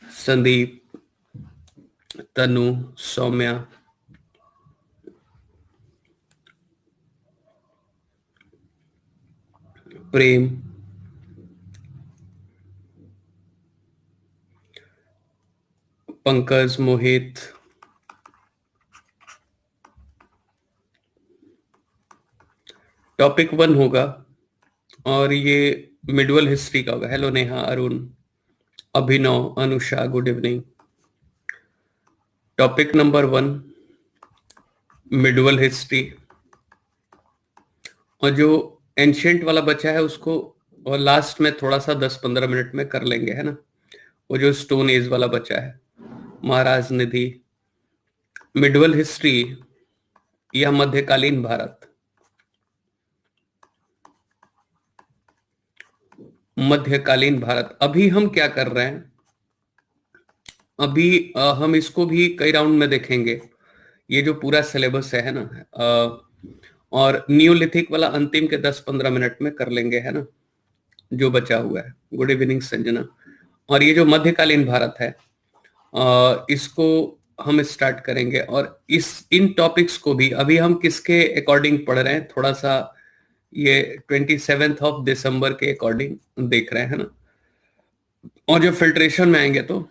Sandeep, Tanu, Saumya, Prem, Pankaj, Mohit, topic 1 होगा और ये मिडवल हिस्ट्री का होगा। Hello Neha, Arun, Abhinav, Anusha, good evening. Topic number 1 medieval history, और जो एंशियंट वाला बचा है उसको और लास्ट में थोड़ा सा 10-15 मिनट में कर लेंगे, है ना। वो जो स्टोन एज वाला बचा है, महाराज निधि, मिडवल हिस्ट्री या मध्यकालीन भारत। मध्यकालीन भारत। अभी हम क्या कर रहे हैं, अभी हम इसको भी कई राउंड में देखेंगे, ये जो पूरा सिलेबस है ना। और न्यूलिथिक वाला अंतिम के 10-15 मिनट में कर लेंगे, है ना, जो बचा हुआ है। Good evening Sanjana. और ये जो मध्यकालीन भारत है, इसको हम स्टार्ट करेंगे। और इन टॉपिक्स को भी अभी हम किसके अकॉर्डिंग पढ़ रहे हैं, थोड़ा सा ये 27 दिसंबर के अकॉर्डिंग देख रहे हैं, है ना। और जो फिल्ट्रेशन में आएंगे तो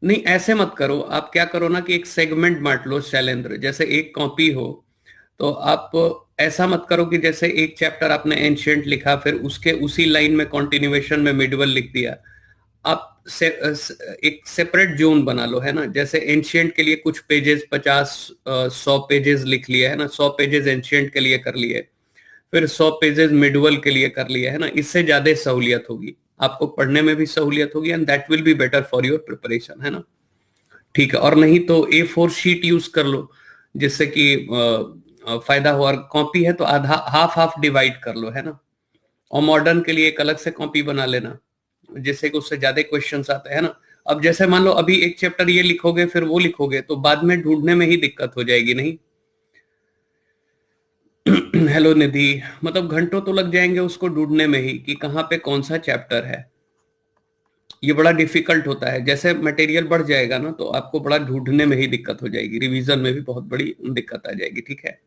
नहीं, ऐसे मत करो। आप क्या करो ना कि एक सेगमेंट बांट लो शैलेंद्र, जैसे एक कॉपी हो तो आप ऐसा मत करो कि जैसे एक चैप्टर आपने एंशियंट लिखा, फिर उसके उसी लाइन में कंटिन्यूएशन में मिडवल लिख दिया। आप एक सेपरेट जोन बना लो, है ना। जैसे एंशियंट के लिए कुछ पेजेस 50-100 पेजेस लिख लिए, है ना। 100 पेजेस एंशियंट के लिए कर लिए, फिर 100 पेजेस मिडवल के लिए कर लिए, है ना। इससे ज्यादा सहूलियत होगी, आपको पढ़ने में भी सहूलियत होगी, and that will be better for your preparation, है ना। ठीक है। और नहीं तो A4 शीट यूज कर लो, जिससे कि फायदा हो। और कॉपी है तो आधा हाफ हाफ डिवाइड कर लो, है ना। और मॉडर्न के लिए एक अलग से कॉपी बना लेना, जिससे कि उससे ज्यादा क्वेश्चंस आते हैं ना। अब जैसे मान लो अभी एक चैप्टर ये लिखोगे फिर वो लिखोगे तो बाद में ढूंढने में ही दिक्कत हो जाएगी, नहीं। हेलो निधि, मतलब घंटों तो लग जाएंगे उसको ढूंढने में ही कि कहाँ पे कौन सा चैप्टर है। ये बड़ा डिफिकल्ट होता है। जैसे मटेरियल बढ़ जाएगा ना तो आपको बड़ा ढूंढने में ही दिक्कत हो जाएगी, रिवीजन में भी बहुत बड़ी दिक्कत आ जाएगी। ठीक है,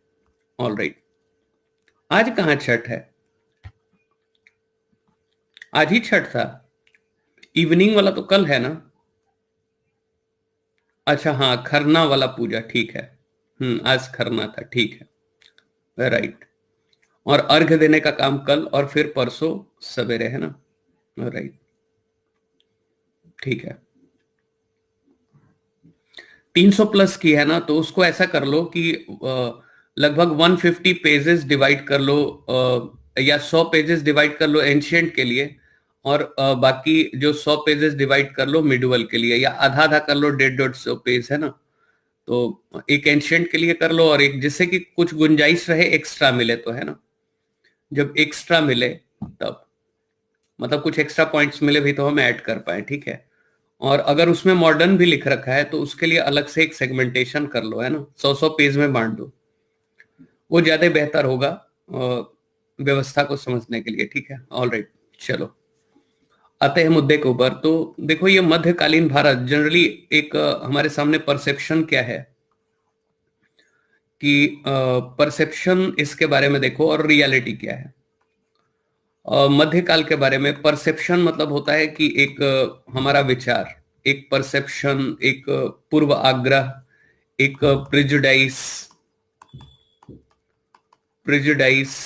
ऑल राइट। आज कहाँ छठ है? आज ही छठ था। इवनिंग वाला तो कल है ना। अच्छा हाँ, खरना वाला पूजा, ठीक है। आज खरना था, ठीक है, राइट। और अर्घ देने का काम कल और फिर परसों सवेरे, है ना, राइट, ठीक है। 300 प्लस की है ना, तो उसको ऐसा कर लो कि लगभग 150 पेजेस डिवाइड कर लो, या 100 पेजेस डिवाइड कर लो एंशियंट के लिए, और बाकी जो 100 पेजेस डिवाइड कर लो मिडवल के लिए, या आधा आधा कर लो, 150-150 पेज, है ना। तो एक एंशियंट के लिए कर लो और एक, जिससे कि कुछ गुंजाइश रहे, एक्स्ट्रा मिले तो, है ना। जब एक्स्ट्रा मिले तब, मतलब कुछ एक्स्ट्रा पॉइंट्स मिले भी तो हम ऐड कर पाए, ठीक है। और अगर उसमें मॉडर्न भी लिख रखा है तो उसके लिए अलग से एक सेगमेंटेशन कर लो, है ना। 100-100 पेज में बांट दो, वो ज्यादा बेहतर होगा व्यवस्था को समझने के लिए, ठीक है, ऑल राइट। चलो आते हैं मुद्दे के ऊपर। तो देखो, ये मध्यकालीन भारत जनरली एक हमारे सामने परसेप्शन क्या है कि परसेप्शन इसके बारे में देखो और रियलिटी क्या है। मध्यकाल के बारे में परसेप्शन मतलब होता है कि एक हमारा विचार, एक परसेप्शन, एक पूर्व आग्रह, एक प्रिजुडाइस, प्रिजुडाइस,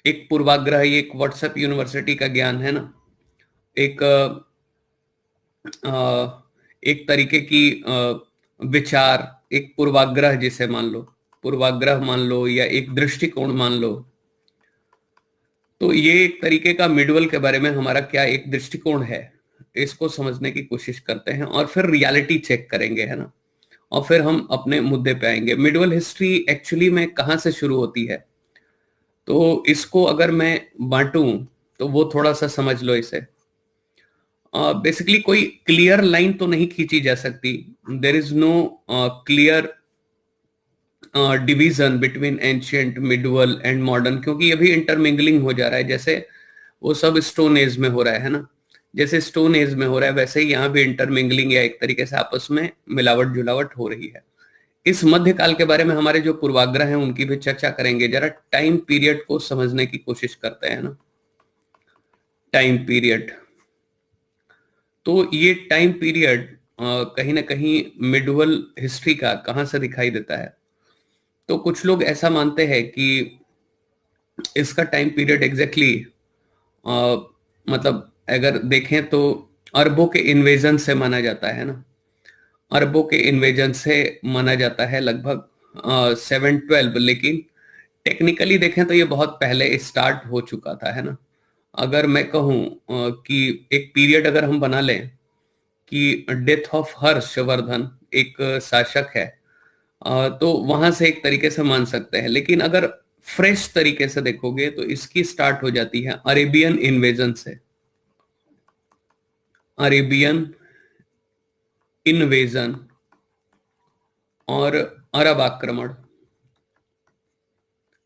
एक पूर्वाग्रह, ये एक व्हाट्सएप यूनिवर्सिटी का ज्ञान है ना। एक एक तरीके की विचार, एक पूर्वाग्रह जिसे मान लो, पूर्वाग्रह मान लो, या एक दृष्टिकोण मान लो। तो ये एक तरीके का मिडवल के बारे में हमारा क्या एक दृष्टिकोण है, इसको समझने की कोशिश करते हैं और फिर रियलिटी चेक करेंगे, है ना। और फिर हम अपने मुद्दे पे आएंगे। मिडवल हिस्ट्री एक्चुअली में कहाँ से शुरू होती है, तो इसको अगर मैं बांटूं तो वो थोड़ा सा समझ लो इसे। बेसिकली कोई क्लियर लाइन तो नहीं खींची जा सकती। There is no clear division between ancient, medieval and modern, क्योंकि ये भी इंटरमिंगलिंग हो जा रहा है, जैसे वो सब स्टोन एज में हो रहा है ना। जैसे स्टोन एज में हो रहा है, वैसे ही यहाँ भी इंटरमिंगलिंग या एक तरीके से आपस में मिलावट जुलावट हो रही है। इस मध्यकाल के बारे में हमारे जो पूर्वाग्रह हैं उनकी भी चर्चा करेंगे। जरा टाइम पीरियड को समझने की कोशिश करते हैं ना। टाइम पीरियड, तो ये टाइम पीरियड कहीं ना कहीं मिडवल हिस्ट्री का कहां से दिखाई देता है? तो कुछ लोग ऐसा मानते हैं कि इसका टाइम पीरियड एग्जैक्टली मतलब अगर देखें तो अरबों के इन्वेजन से माना जाता है ना। अरबों के इन्वेजन से माना जाता है लगभग 712, लेकिन टेक्निकली देखें तो ये बहुत पहले स्टार्ट हो चुका था, है ना। अगर मैं कहूं कि एक पीरियड अगर हम बना लें कि डेथ ऑफ हर्षवर्धन एक शासक है, तो वहां से एक तरीके से मान सकते हैं। लेकिन अगर फ्रेश तरीके से देखोगे तो इसकी स्टार्ट हो जाती है अरेबियन इन्वेजन से। अरेबियन इन्वेजन और अरब आक्रमण,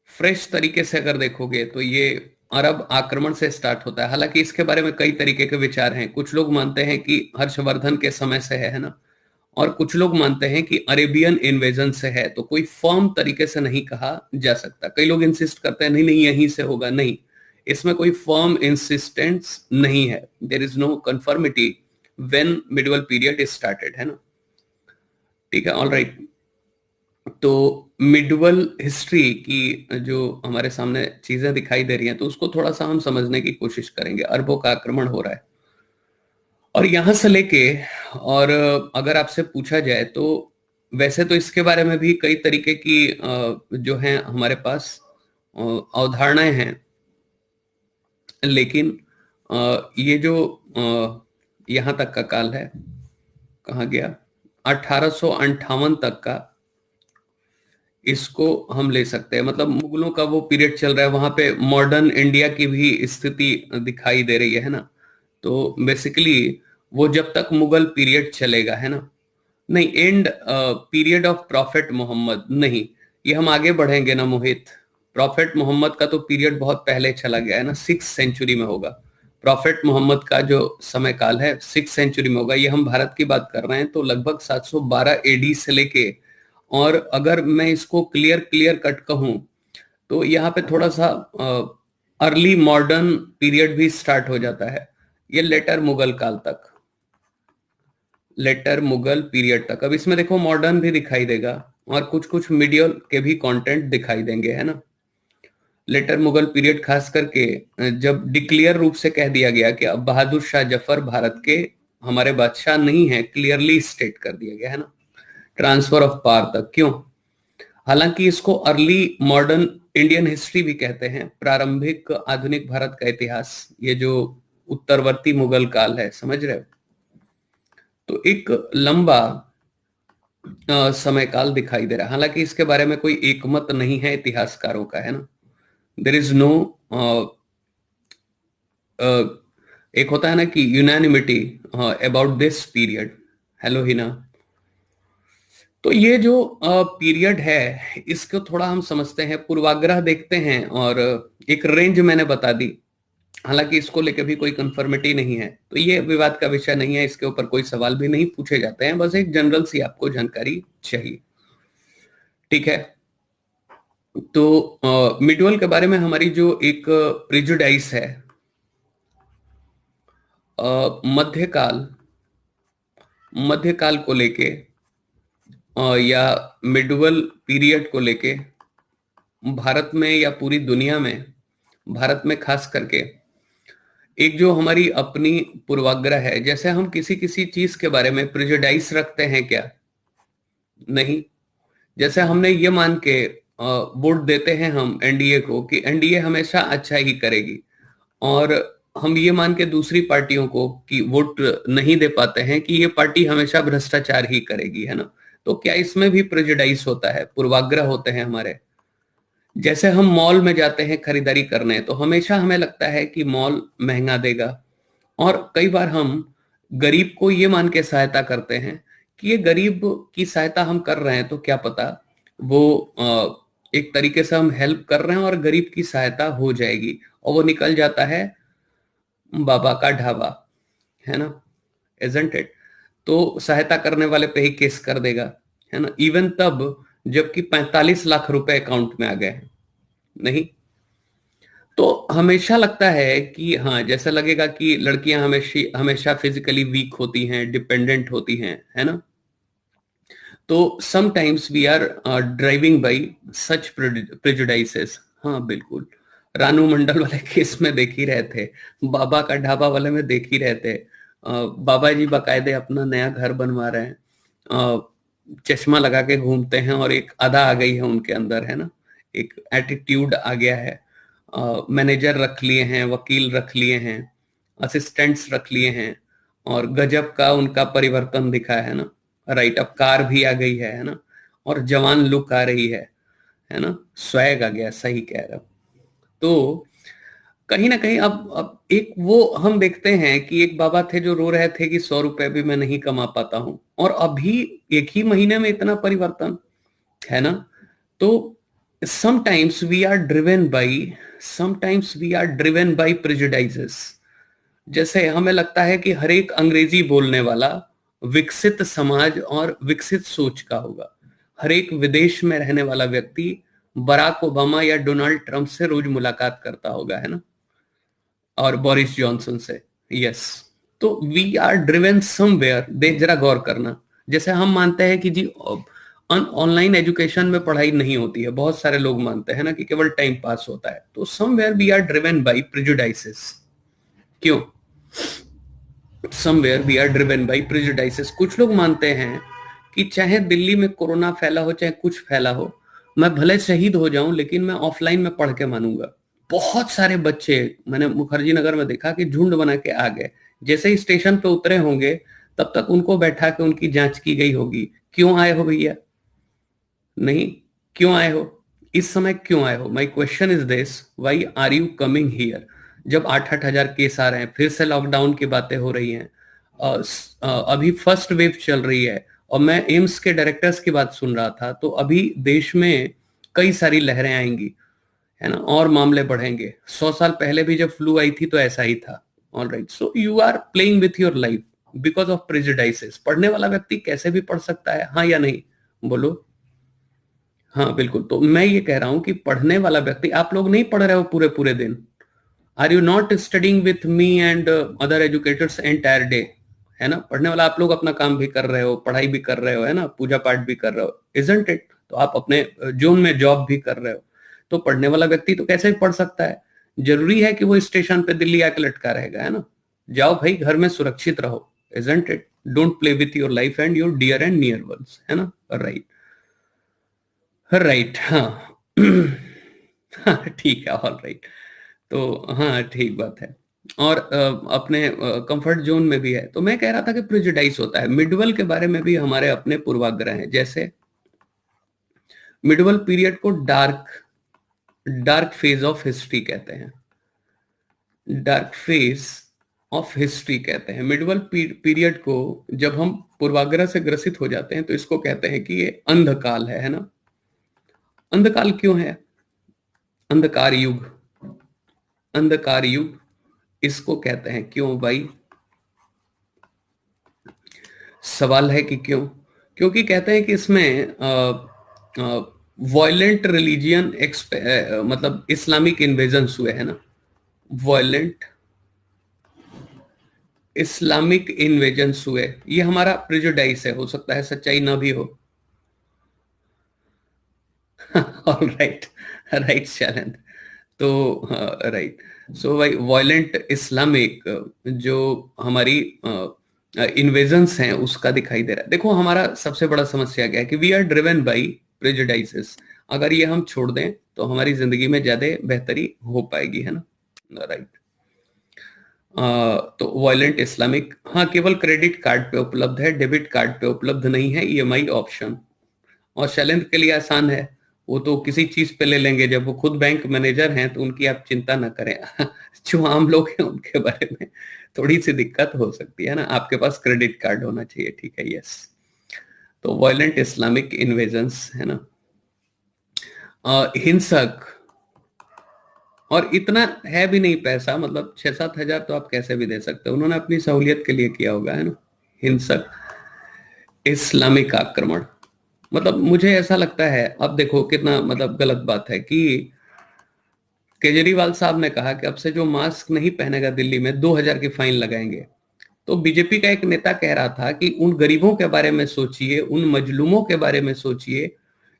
फ्रेश तरीके से अगर देखोगे तो ये अरब आक्रमण से स्टार्ट होता है। हालांकि इसके बारे में कई तरीके के विचार हैं। कुछ लोग मानते हैं कि हर्षवर्धन के समय से है ना, और कुछ लोग मानते हैं कि अरेबियन इन्वेजन से है। तो कोई फर्म तरीके से नहीं कहा जा सकता। कई लोग इंसिस्ट करते हैं नहीं नहीं यहीं से होगा, नहीं, इसमें कोई फर्म इंसिस्टेंस नहीं है। There is no conformity when medieval period started, है ना। ठीक है, ऑल राइट। तो मिडवल हिस्ट्री की जो हमारे सामने चीजें दिखाई दे रही हैं, तो उसको थोड़ा सा हम समझने की कोशिश करेंगे। अरबों का आक्रमण हो रहा है और यहां से लेके, और अगर आपसे पूछा जाए तो वैसे तो इसके बारे में भी कई तरीके की जो हैं हमारे पास अवधारणाएं हैं। लेकिन ये जो यहां तक का काल है, कहाँ गया, 1858 तक का, इसको हम ले सकते हैं। मतलब मुगलों का वो पीरियड चल रहा है, वहां पे मॉडर्न इंडिया की भी स्थिति दिखाई दे रही है ना। तो बेसिकली वो जब तक मुगल पीरियड चलेगा, है ना। नहीं, and period of prophet Muhammad नहीं, ये हम आगे बढ़ेंगे ना मोहित। प्रॉफेट मोहम्मद का तो पीरियड बहुत पहले चला गया है ना, 6th सेंचुरी में होगा। प्रॉफेट मोहम्मद का जो समय काल है 6th सेंचुरी में होगा। ये हम भारत की बात कर रहे हैं, तो लगभग 712 एडी से लेके, और अगर मैं इसको क्लियर क्लियर कट कहूं तो यहाँ पे थोड़ा सा अर्ली मॉडर्न पीरियड भी स्टार्ट हो जाता है। ये लेटर मुगल काल तक, लेटर मुगल पीरियड तक। अब इसमें देखो मॉडर्न भी दिखाई देगा और कुछ कुछ मीडियल के भी कंटेंट दिखाई देंगे, है ना। लेटर मुगल पीरियड खास करके जब डिक्लेयर रूप से कह दिया गया कि अब बहादुर शाह जफर भारत के हमारे बादशाह नहीं है, क्लियरली स्टेट कर दिया गया, है ना। ट्रांसफर ऑफ पावर तक क्यों? हालांकि इसको अर्ली मॉडर्न इंडियन हिस्ट्री भी कहते हैं, प्रारंभिक आधुनिक भारत का इतिहास। ये जो उत्तरवर्ती मुगल काल है, समझ रहे हो। तो एक लंबा समय काल दिखाई दे रहा है। हालांकि इसके बारे में कोई एकमत नहीं है इतिहासकारों का, है ना। देर इज नो, एक होता है ना कि unanimity about this period. Hello Hina. तो ये जो पीरियड है इसको थोड़ा हम समझते हैं, पूर्वाग्रह देखते हैं, और एक रेंज मैंने बता दी। हालांकि इसको लेकर भी कोई कंफर्मिटी नहीं है, तो ये विवाद का विषय नहीं है। इसके ऊपर कोई सवाल भी नहीं पूछे जाते हैं, बस एक जनरल सी आपको जानकारी चाहिए, ठीक है। तो मिडवल के बारे में हमारी जो एक प्रिजुडाइस है, मध्यकाल, मध्यकाल को लेके या मिडवल पीरियड को लेके भारत में या पूरी दुनिया में, भारत में खास करके एक जो हमारी अपनी पूर्वाग्रह है। जैसे हम किसी किसी चीज के बारे में प्रिजुडाइस रखते हैं क्या? नहीं। जैसे हमने ये मान के वोट देते हैं हम एनडीए को कि एनडीए हमेशा अच्छा ही करेगी, और हम ये मान के दूसरी पार्टियों को कि वोट नहीं दे पाते हैं कि ये पार्टी हमेशा भ्रष्टाचार ही करेगी, है ना। तो क्या इसमें भी प्रेजुडाइस होता है, पूर्वाग्रह होते हैं हमारे? जैसे हम मॉल में जाते हैं खरीदारी करने, तो हमेशा हमें लगता है कि मॉल महंगा देगा, और कई बार हम गरीब को ये मान के सहायता करते हैं कि ये गरीब की सहायता हम कर रहे हैं, तो क्या पता वो एक तरीके से हम हेल्प कर रहे हैं और गरीब की सहायता हो जाएगी, और वो निकल जाता है बाबा का ढाबा। है ना, इजंट इट? तो सहायता करने वाले पे ही केस कर देगा, है ना, इवन तब जबकि 45 लाख रुपए अकाउंट में आ गए हैं। नहीं, तो हमेशा लगता है कि हाँ, जैसा लगेगा कि लड़कियां हमेशा हमेशा फिजिकली वीक होती हैं, डिपेंडेंट होती हैं, है ना। तो sometimes we are driving by such prejudices. हाँ बिल्कुल, रानू मंडल वाले केस में देख ही रहे थे, बाबा का ढाबा वाले में देख ही रहे थे। बाबा जी बाकायदे अपना नया घर बनवा रहे हैं, चश्मा लगा के घूमते हैं और एक अदा आ गई है उनके अंदर, है ना, एक एटीट्यूड आ गया है। मैनेजर रख लिए हैं, वकील रख लिए हैं, असिस्टेंट्स रख लिए हैं, और गजब का उनका परिवर्तन दिखा है ना। राइट, अब कार भी आ गई है ना, और जवान लुक आ रही है ना, स्वैग आ गया, सही कह रहा हूं। तो कहीं ना कहीं अब एक वो हम देखते हैं कि एक बाबा थे जो रो रहे थे कि 100 रुपए भी मैं नहीं कमा पाता हूं, और अभी एक ही महीने में इतना परिवर्तन, है ना। तो sometimes we are driven by sometimes we are driven by prejudices. जैसे हमें लगता है कि हर एक अंग्रेजी बोलने वाला विकसित समाज और विकसित सोच का होगा, हर एक विदेश में रहने वाला व्यक्ति बराक ओबामा या डोनाल्ड ट्रंप से रोज मुलाकात करता होगा, है ना, और बोरिस जॉनसन से। यस, तो वी आर ड्रिवन समवेयर। दे जरा गौर करना, जैसे हम मानते हैं कि जी ऑनलाइन एजुकेशन में पढ़ाई नहीं होती है, बहुत सारे लोग मानते हैं ना कि केवल टाइम पास होता है, तो somewhere we are driven by prejudices. क्यों? Somewhere we are driven by prejudices. कुछ लोग मानते हैं कि चाहे दिल्ली में कोरोना फैला हो, चाहे कुछ फैला हो, मैं भले शहीद हो जाऊं लेकिन मैं ऑफलाइन में पढ़ के मानूंगा। बहुत सारे बच्चे मैंने मुखर्जी नगर में देखा कि झुंड बना के आ गए, जैसे ही स्टेशन पे उतरे होंगे तब तक उनको बैठा के उनकी जांच की गई होगी। क्यों आए हो भैया? नहीं, क्यों आए हो? इस समय क्यों आए हो? My question is this, why are you coming here? जब 8-8 हजार केस आ रहे हैं, फिर से लॉकडाउन की बातें हो रही हैं, अभी फर्स्ट वेव चल रही है, और मैं एम्स के डायरेक्टर्स की बात सुन रहा था, तो अभी देश में कई सारी लहरें आएंगी, है ना, और मामले बढ़ेंगे। 100 साल पहले भी जब फ्लू आई थी तो ऐसा ही था। All right, so you are playing with your life because of prejudices. पढ़ने वाला व्यक्ति कैसे भी पढ़ सकता है, हाँ या नहीं? बोलो। हाँ बिल्कुल, तो मैं ये कह रहा हूं कि पढ़ने वाला व्यक्ति, आप लोग नहीं पढ़ रहे हो पूरे पूरे दिन? Are you not studying with me and other educators entire day? है ना, पढ़ने वाला आप लोग अपना काम भी कर रहे हो, पढ़ाई भी कर रहे हो, है ना, पूजा पाठ भी कर रहे हो, इजंट इट? तो आप अपने जोन में जॉब भी कर रहे हो, तो पढ़ने वाला व्यक्ति तो कैसे भी पढ़ सकता है? जरूरी है कि वो स्टेशन पे दिल्ली आके लटका रहेगा? है ना, जाओ भाई घर में सुरक्षित रहो, isn't it? Don't play with your life and your dear and near ones, है ना। राइट, राइट, हाँ। हाँ ठीक है, ऑल राइट। तो हाँ ठीक बात है, और अपने कंफर्ट जोन में भी है। तो मैं कह रहा था कि प्रेजुडाइज होता है। मिडवल के बारे में भी हमारे अपने पूर्वाग्रह हैं। जैसे मिडवल पीरियड को dark dark phase of history कहते हैं, डार्क फेज ऑफ हिस्ट्री कहते हैं मिडवल पीरियड को। जब हम पूर्वाग्रह से ग्रसित हो जाते हैं तो इसको कहते हैं कि ये अंधकाल है ना। अंधकाल क्यों है? अंधकार युग, अंधकार युग इसको कहते हैं। क्यों भाई? सवाल है कि क्यों? क्योंकि कहते हैं कि इसमें वॉयलेंट रिलीजियन मतलब इस्लामिक इन्वेजन हुए, है ना, वॉयलेंट इस्लामिक इन्वेजन हुए। ये हमारा प्रेजुडाइस है, हो सकता है सच्चाई ना भी हो। All right, right Shailendra. तो राइट, सो भाई वॉयलेंट इस्लामिक जो हमारी इन्वेजन्स हैं उसका दिखाई दे रहा है। देखो हमारा सबसे बड़ा समस्या क्या है कि वी आर ड्रिवन बाई प्रेजुडाइसेस। अगर ये हम छोड़ दें तो हमारी जिंदगी में ज्यादा बेहतरी हो पाएगी, है ना। राइट, तो वॉयलेंट इस्लामिक, हाँ, केवल क्रेडिट कार्ड पे उपलब्ध है, डेबिट कार्ड पे उपलब्ध नहीं है, ईएमआई ऑप्शन। और शैलेंद्र के लिए आसान है, वो तो किसी चीज पे ले लेंगे, जब वो खुद बैंक मैनेजर हैं तो उनकी आप चिंता ना करें। जो आम लोग हैं उनके बारे में थोड़ी सी दिक्कत हो सकती है ना, आपके पास क्रेडिट कार्ड होना चाहिए, ठीक है। यस, तो वायलेंट इस्लामिक इन्वेजन्स, है ना, हिंसक और इतना है भी नहीं पैसा, मतलब 6-7 हजार तो आप कैसे भी दे सकते हो, उन्होंने अपनी सहूलियत के लिए किया होगा, है ना। हिंसक इस्लामिक आक्रमण, मतलब मुझे ऐसा लगता है, अब देखो कितना मतलब गलत बात है कि केजरीवाल साहब ने कहा कि अब से जो मास्क नहीं पहनेगा दिल्ली में 2,000 की फाइन लगाएंगे। तो बीजेपी का एक नेता कह रहा था कि उन गरीबों के बारे में सोचिए, उन मजलूमों के बारे में सोचिए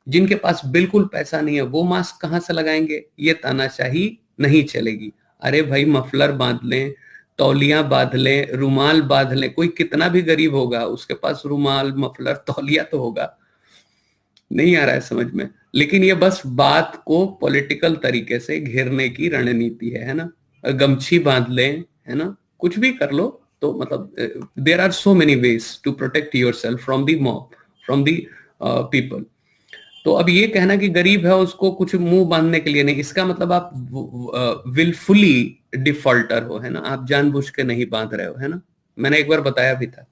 जिनके पास बिल्कुल पैसा नहीं है, वो मास्क कहां से लगाएंगे, ये तानाशाही नहीं चलेगी। अरे भाई मफलर बांध लें, तौलिया बांध लें, रुमाल बांध लें, कोई कितना भी गरीब होगा उसके पास रुमाल मफलर तौलिया तो होगा। नहीं आ रहा है समझ में, लेकिन ये बस बात को पॉलिटिकल तरीके से घेरने की रणनीति है ना। गमछी बांध लें, है ना, कुछ भी कर लो, तो मतलब there are so many ways to protect yourself from the mob, from the people. तो अब ये कहना कि गरीब है उसको कुछ मुंह बांधने के लिए नहीं, इसका मतलब आप विलफुली डिफॉल्टर हो, है ना, आप जानबूझ के नहीं बांध रहे हो, है ना। मैंने एक बार बताया भी था।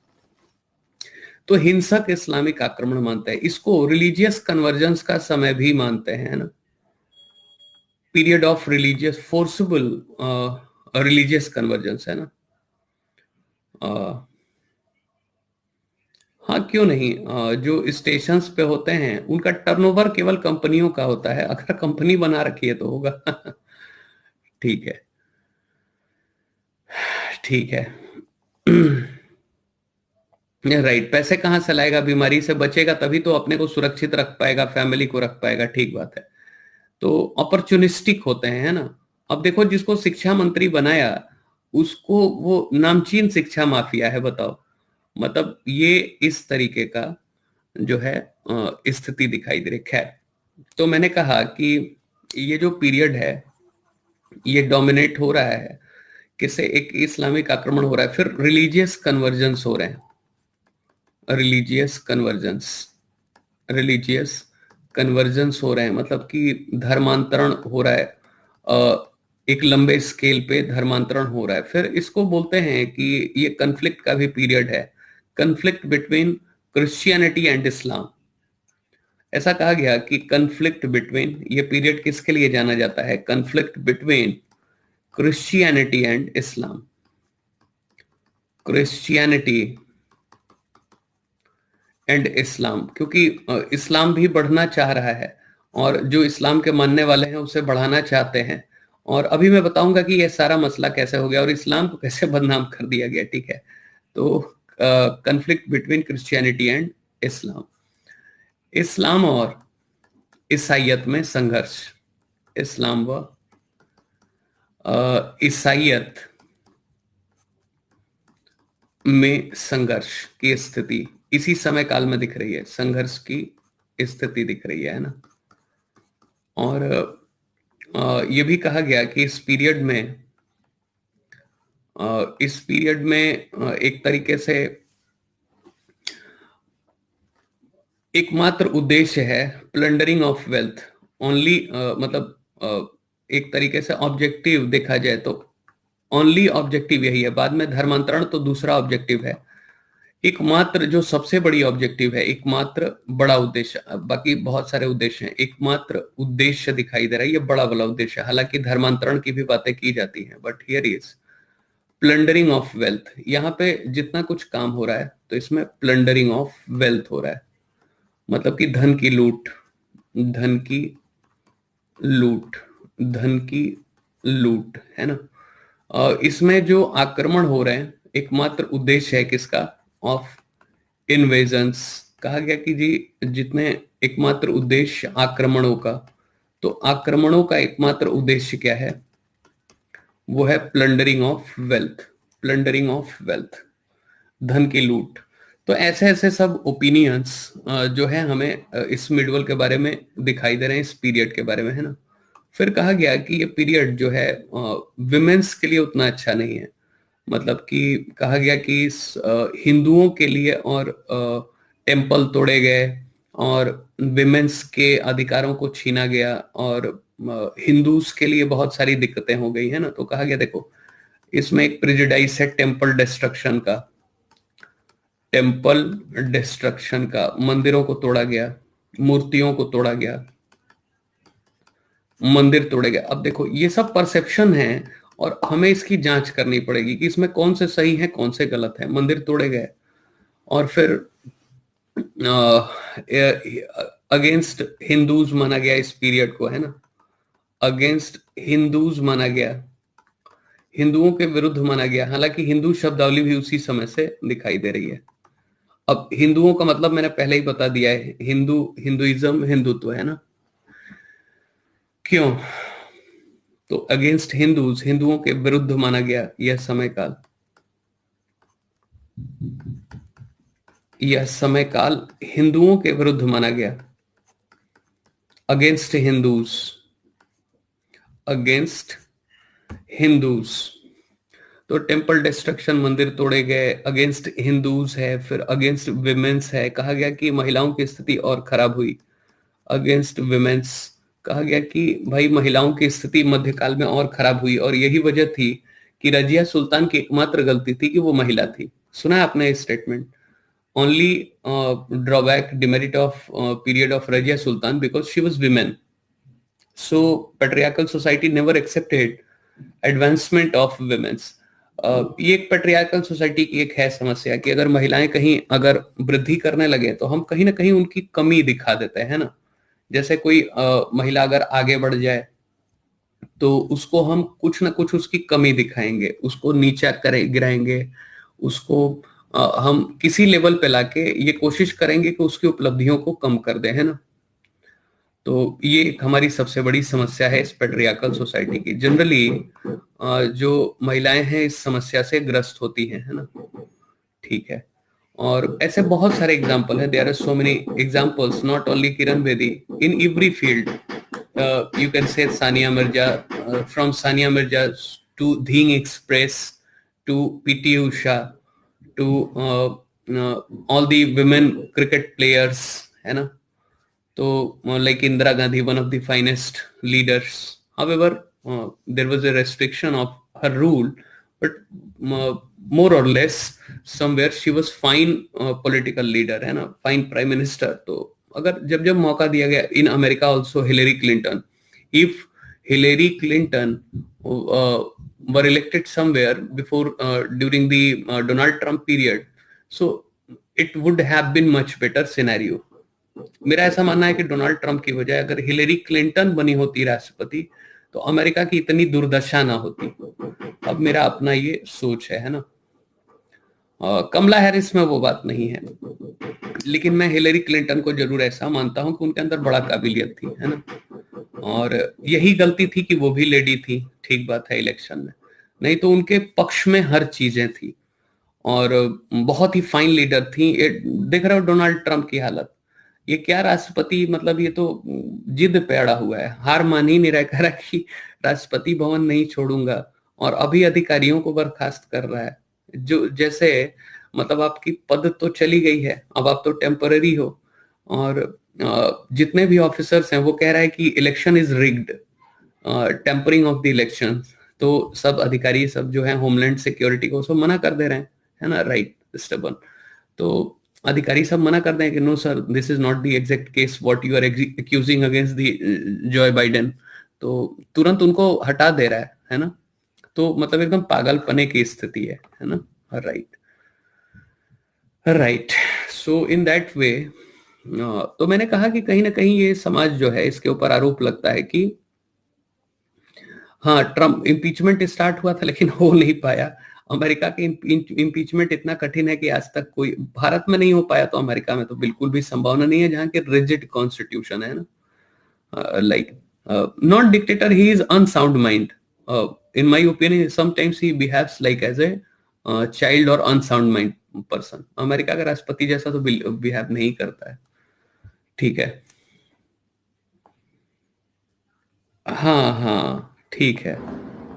तो हिंसक इस्लामिक आक्रमण मानते हैं इसको, रिलीजियस कन्वर्जेंस का समय भी मानते हैं, है ना, period of religious forcible religious convergence, है ना। हाँ क्यों नहीं, जो स्टेशंस पे होते हैं उनका टर्नओवर केवल कंपनियों का होता है, अगर कंपनी बना रखी है तो होगा। ठीक है, ठीक है। राइट, पैसे कहाँ से लाएगा, बीमारी से बचेगा तभी तो अपने को सुरक्षित रख पाएगा, फैमिली को रख पाएगा, ठीक बात है। तो अपॉर्चुनिस्टिक होते हैं, है ना। अब देखो जिसको शिक्षा मंत्री बनाया उसको वो नामचीन शिक्षा माफिया है, बताओ। मतलब ये इस तरीके का जो है स्थिति दिखाई दे रही। खैर, तो मैंने कहा कि ये जो पीरियड है ये डोमिनेट हो रहा है किसे, एक इस्लामिक आक्रमण हो रहा है, फिर रिलीजियस कन्वर्जेंस हो रहे हैं, रिलीजियस कन्वर्जेंस, रिलीजियस कन्वर्जेंस हो रहे हैं, मतलब कि धर्मांतरण हो रहा है, एक लंबे स्केल पे धर्मांतरण हो रहा है। फिर इसको बोलते हैं कि ये कन्फ्लिक्ट का भी पीरियड है, कन्फ्लिक्ट बिटवीन क्रिश्चियनिटी एंड इस्लाम। ऐसा कहा गया कि कन्फ्लिक्ट बिटवीन, ये पीरियड किसके लिए जाना जाता है, conflict between Christianity and Islam, Christianity and इस्लाम, क्योंकि इस्लाम भी बढ़ना चाह रहा है और जो इस्लाम के मानने वाले हैं उसे बढ़ाना चाहते हैं। और अभी मैं बताऊंगा कि यह सारा मसला कैसे हो गया और इस्लाम को कैसे बदनाम कर दिया गया, ठीक है। तो conflict between Christianity and Islam, इस्लाम और ईसाइयत में संघर्ष, इस्लाम व ईसाइयत में संघर्ष की स्थिति इसी समय काल में दिख रही है, संघर्ष की स्थिति दिख रही है ना। और ये भी कहा गया कि इस पीरियड में, एक तरीके से एकमात्र उद्देश्य है प्लंडरिंग ऑफ वेल्थ ओनली, मतलब एक तरीके से ऑब्जेक्टिव देखा जाए तो ओनली ऑब्जेक्टिव यही है, बाद में धर्मांतरण तो दूसरा ऑब्जेक्टिव है, एकमात्र जो सबसे बड़ी ऑब्जेक्टिव है, एकमात्र बड़ा उद्देश्य, बाकी बहुत सारे उद्देश्य हैं, एकमात्र उद्देश्य दिखाई दे रहा है ये बड़ा वाला उद्देश्य। हालांकि धर्मांतरण की भी बातें की जाती हैं, but here is plundering of wealth. यहाँ पे जितना कुछ काम हो रहा है तो इसमें प्लंडरिंग ऑफ वेल्थ हो रहा है, मतलब कि धन की लूट, धन की लूट, धन की लूट, है ना। इसमें जो आक्रमण हो रहे हैं एकमात्र उद्देश्य है किसका, ऑफ इन्वेजन्स। कहा गया कि जी जितने एकमात्र उद्देश्य आक्रमणों का, तो आक्रमणों का एकमात्र उद्देश्य क्या है, वो है plundering of wealth, plundering of wealth, धन की लूट। तो ऐसे ऐसे सब ओपिनियंस जो है हमें इस मिडवल के बारे में दिखाई दे रहे हैं, इस पीरियड के बारे में, है ना। फिर कहा गया कि ये पीरियड जो है विमेंस के लिए उतना अच्छा नहीं है, मतलब कि कहा गया कि हिंदुओं के लिए और टेम्पल तोड़े गए और विमेंस के अधिकारों को छीना गया और हिंदूज के लिए बहुत सारी दिक्कतें हो गई, है ना। तो कहा गया देखो इसमें एक प्रेजुडाइस है टेम्पल डिस्ट्रक्शन का, टेम्पल डिस्ट्रक्शन का, मंदिरों को तोड़ा गया, मूर्तियों को तोड़ा गया, मंदिर तोड़े गए। अब देखो ये सब परसेप्शन है और हमें इसकी जांच करनी पड़ेगी कि इसमें कौन से सही है कौन से गलत है। मंदिर तोड़े गए और फिर अगेंस्ट हिंदूज माना गया इस पीरियड को, है ना, अगेंस्ट हिंदूज माना गया, हिंदुओं के विरुद्ध माना गया। हालांकि हिंदू शब्दावली भी उसी समय से दिखाई दे रही है। अब हिंदुओं का मतलब मैंने पहले ही बता दिया है, हिंदू, हिंदुइज्म, हिंदुत्व, है ना। क्यों? तो अगेंस्ट हिंदूज, हिंदुओं के विरुद्ध माना गया यह समय काल, यह समय काल हिंदुओं के विरुद्ध माना गया। Against Hindus, against Hindus. तो टेम्पल डिस्ट्रक्शन, मंदिर तोड़े गए, अगेंस्ट हिंदूज है। फिर अगेंस्ट विमेंस है, कहा गया कि महिलाओं की स्थिति और खराब हुई। अगेंस्ट विमेंस कहा गया कि भाई महिलाओं की स्थिति मध्यकाल में और खराब हुई, और यही वजह थी कि रजिया सुल्तान की एकमात्र गलती थी कि वो महिला थी। सुना है आपने statement? Only drawback, demerit of period of Razia Sultan because she was women. So patriarchal society never accepted advancement of women's. ये एक पेट्रियार्कल सोसाइटी की एक है समस्या कि अगर महिलाएं कहीं अगर वृद्धि करने लगे तो हम कहीं ना कहीं उनकी कमी दिखा देते हैं ना। जैसे कोई महिला अगर आगे बढ़ जाए तो उसको हम कुछ ना कुछ उसकी कमी दिखाएंगे, उसको नीचा करे गिराएंगे, उसको हम किसी लेवल पे लाके ये कोशिश करेंगे कि उसकी उपलब्धियों को कम कर दें, है ना। तो ये एक हमारी सबसे बड़ी समस्या है इस पेट्रियार्कल सोसाइटी की। जनरली जो महिलाएं हैं इस समस्या से ग्रस्त होती हैं, है ना। ठीक है, और ऐसे बहुत सारे एग्जाम्पल हैं। There are so many examples, not only Kiran Bedi, in every field. You can say Sania Mirza, from Sania Mirza to Dhing Express to PT Usha to all the women cricket players, है ना। तो like Indira Gandhi, one of the finest leaders. However, there was a restriction of her rule, but more or less somewhere she was fine political leader, है ना, fine prime minister. तो अगर जब जब मौका दिया गया, in America also Hillary Clinton, if Hillary Clinton were elected somewhere before during the Donald Trump period, so it would have been much better scenario. मेरा ऐसा मानना है कि डोनाल्ड ट्रंप की बजाय अगर हिलेरी क्लिंटन बनी होती राष्ट्रपति तो अमेरिका की इतनी दुर्दशा ना होती। अब मेरा अपना ये सोच है ना। कमला हैरिस में वो बात नहीं है, लेकिन मैं हिलेरी क्लिंटन को जरूर ऐसा मानता हूं कि उनके अंदर बड़ा काबिलियत थी, है ना। और यही गलती थी कि वो भी लेडी थी, ठीक बात है, इलेक्शन में। नहीं तो उनके पक्ष में हर चीजें थी और बहुत ही फाइन लीडर थी। देख रहे हो डोनाल्ड ट्रंप की हालत, ये क्या राष्ट्रपति, मतलब ये तो जिद पे अड़ा हुआ है, हार मान ही नहीं रहा, कह रहा कि राष्ट्रपति भवन नहीं छोड़ूंगा, और अभी अधिकारियों को बर्खास्त कर रहा है। जो जैसे मतलब आपकी पद तो चली गई है, अब आप तो टेम्पररी हो, और जितने भी ऑफिसर्स हैं वो कह रहा है कि election is rigged, tampering of the election. तो सब अधिकारी सब जो है होमलैंड सिक्योरिटी को सब मना कर दे रहे हैं, है ना, राइट, स्टेबन। तो अधिकारी सब मना कर दें कि no sir, this is not the exact case what you are accusing against the Joe Biden. तो तुरंत उनको हटा दे रहा है ना। तो मतलब एकदम पागलपने की स्थिति है ना। Right, right. So in that way, तो मैंने कहा कि कहीं ना कहीं ये समाज जो है इसके ऊपर आरोप लगता है कि हाँ, ट्रम्प इम्पीचमेंट स्टार्ट हुआ था लेकिन हो नहीं पाया। अमेरिका के इम्पीचमेंट इतना कठिन है कि आज तक कोई, भारत में नहीं हो पाया तो अमेरिका में तो बिल्कुल भी संभावना नहीं है, जहां के रिजिड कॉन्स्टिट्यूशन है ना। Like not dictator, he is unsound mind in my opinion. Sometimes he behaves like as a child और अनसाउंड माइंड पर्सन। अमेरिका का राष्ट्रपति जैसा तो बिहेव नहीं करता है। ठीक है, हाँ हाँ ठीक है।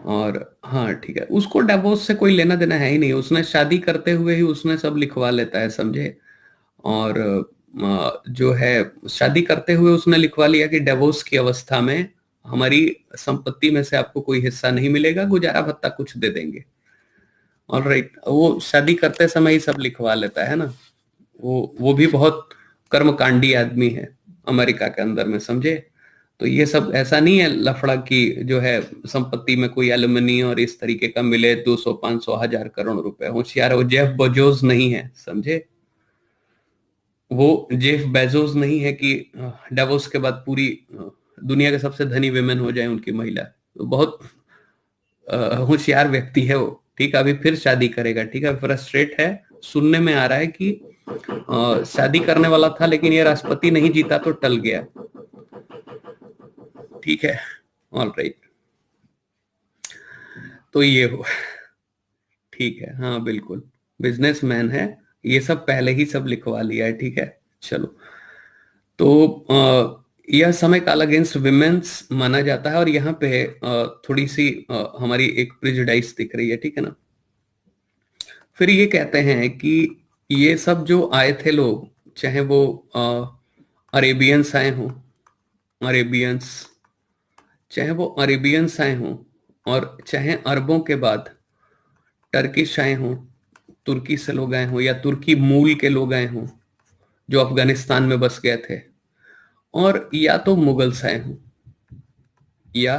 और हाँ ठीक है, उसको डिवोर्स से कोई लेना देना है ही नहीं, उसने शादी करते हुए ही उसने सब लिखवा लेता है, समझे। और जो है शादी करते हुए उसने लिखवा लिया कि डिवोर्स की अवस्था में हमारी संपत्ति में से आपको कोई हिस्सा नहीं मिलेगा, गुजारा भत्ता कुछ दे देंगे। ऑलराइट, वो शादी करते समय ही सब लिखवा लेता है ना। वो भी बहुत कर्मकांडी आदमी है अमेरिका के अंदर में, समझे। तो ये सब ऐसा नहीं है लफड़ा की जो है संपत्ति में कोई एलुमनी और इस तरीके का मिले 200 500 1000 करोड़ रुपए। होशियार, वो जेफ बेजोस नहीं है, समझे? वो जेफ बेजोस नहीं है कि डेवोस के बाद पूरी दुनिया के सबसे धनी विमेन हो जाए उनकी महिला। तो बहुत होशियार व्यक्ति है वो। ठीक है, अभी फिर शादी करेगा। ठीक है, फ्रस्ट्रेट है। सुनने में आ रहा है कि शादी करने वाला था लेकिन ये राष्ट्रपति नहीं जीता तो टल गया। ठीक है, ऑल राइट। तो ये हो, ठीक है, हाँ बिल्कुल, बिजनेसमैन है। ये सब पहले ही सब लिखवा लिया है। ठीक है, चलो। तो यह समय काल अगेंस्ट विमेन्स माना जाता है। और यहाँ पे थोड़ी सी हमारी एक प्रिजुडाइज दिख रही है। ठीक है ना। फिर ये कहते हैं कि ये सब जो आए थे लोग, चाहे वो अरेबियंस आए हों, अरेबियंस, चाहे वो अरेबियंस आए हों, और चाहे अरबों के बाद टर्किश आए हों, तुर्की से लोग आए हों, या तुर्की मूल के लोग आए हों जो अफगानिस्तान में बस गए थे, और या तो मुगल्स आए हों, या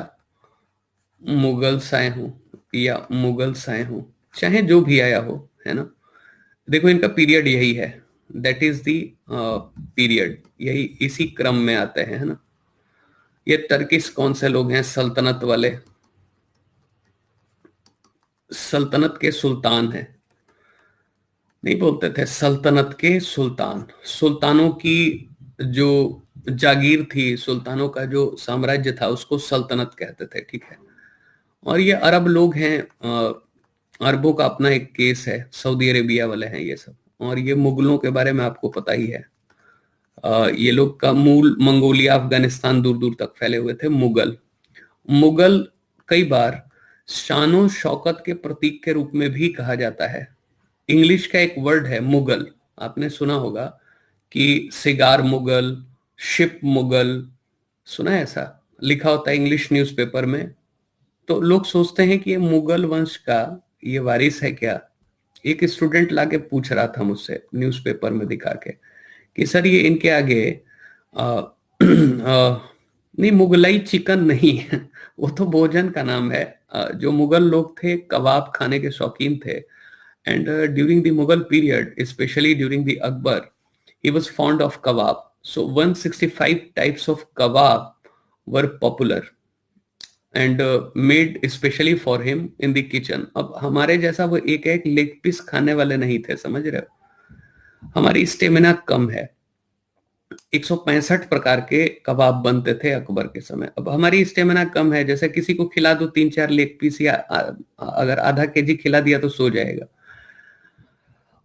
मुगल्स आए हों, या मुगल्स आए हों, चाहे जो भी आया हो, है ना। देखो इनका पीरियड यही है, दैट इज दी पीरियड, यही इसी क्रम में आते हैं, है ना। ये टर्किश कौन से लोग हैं? सल्तनत वाले, सल्तनत के सुल्तान हैं। नहीं बोलते थे सल्तनत के सुल्तान, सुल्तानों की जो जागीर थी, सुल्तानों का जो साम्राज्य था उसको सल्तनत कहते थे। ठीक है। और ये अरब लोग हैं, अरबों का अपना एक केस है, सऊदी अरेबिया वाले हैं ये सब। और ये मुगलों के बारे में आपको पता ही है। ये लोग का मूल मंगोलिया, अफगानिस्तान, दूर दूर तक फैले हुए थे मुगल। मुगल कई बार शानो शौकत के प्रतीक के रूप में भी कहा जाता है। इंग्लिश का एक वर्ड है मुगल, आपने सुना होगा कि सिगार मुगल, शिप मुगल, सुना है? ऐसा लिखा होता है इंग्लिश न्यूज़पेपर में। तो लोग सोचते हैं कि ये मुगल वंश का ये वारिस है क्या। एक स्टूडेंट लाके पूछ रहा था मुझसे न्यूज़पेपर में दिखा के कि सर ये इनके आगे नहीं, मुगलाई चिकन नहीं है, वो तो भोजन का नाम है। जो मुगल लोग थे कबाब खाने के शौकीन थे, and during the Mughal period, specially during the Akbar, he was fond of kebab. So 165 types of kebab were popular and made especially for him in the kitchen. अब हमारे जैसा वो एक एक लेग पीस खाने वाले नहीं थे, समझ रहे हो। हमारी स्टेमिना कम है। 165 प्रकार के कबाब बनते थे अकबर के समय। अब हमारी स्टेमिना कम है, जैसे किसी को खिला दो 3-4 लेग पीस, या अगर आधा केजी खिला दिया तो सो जाएगा।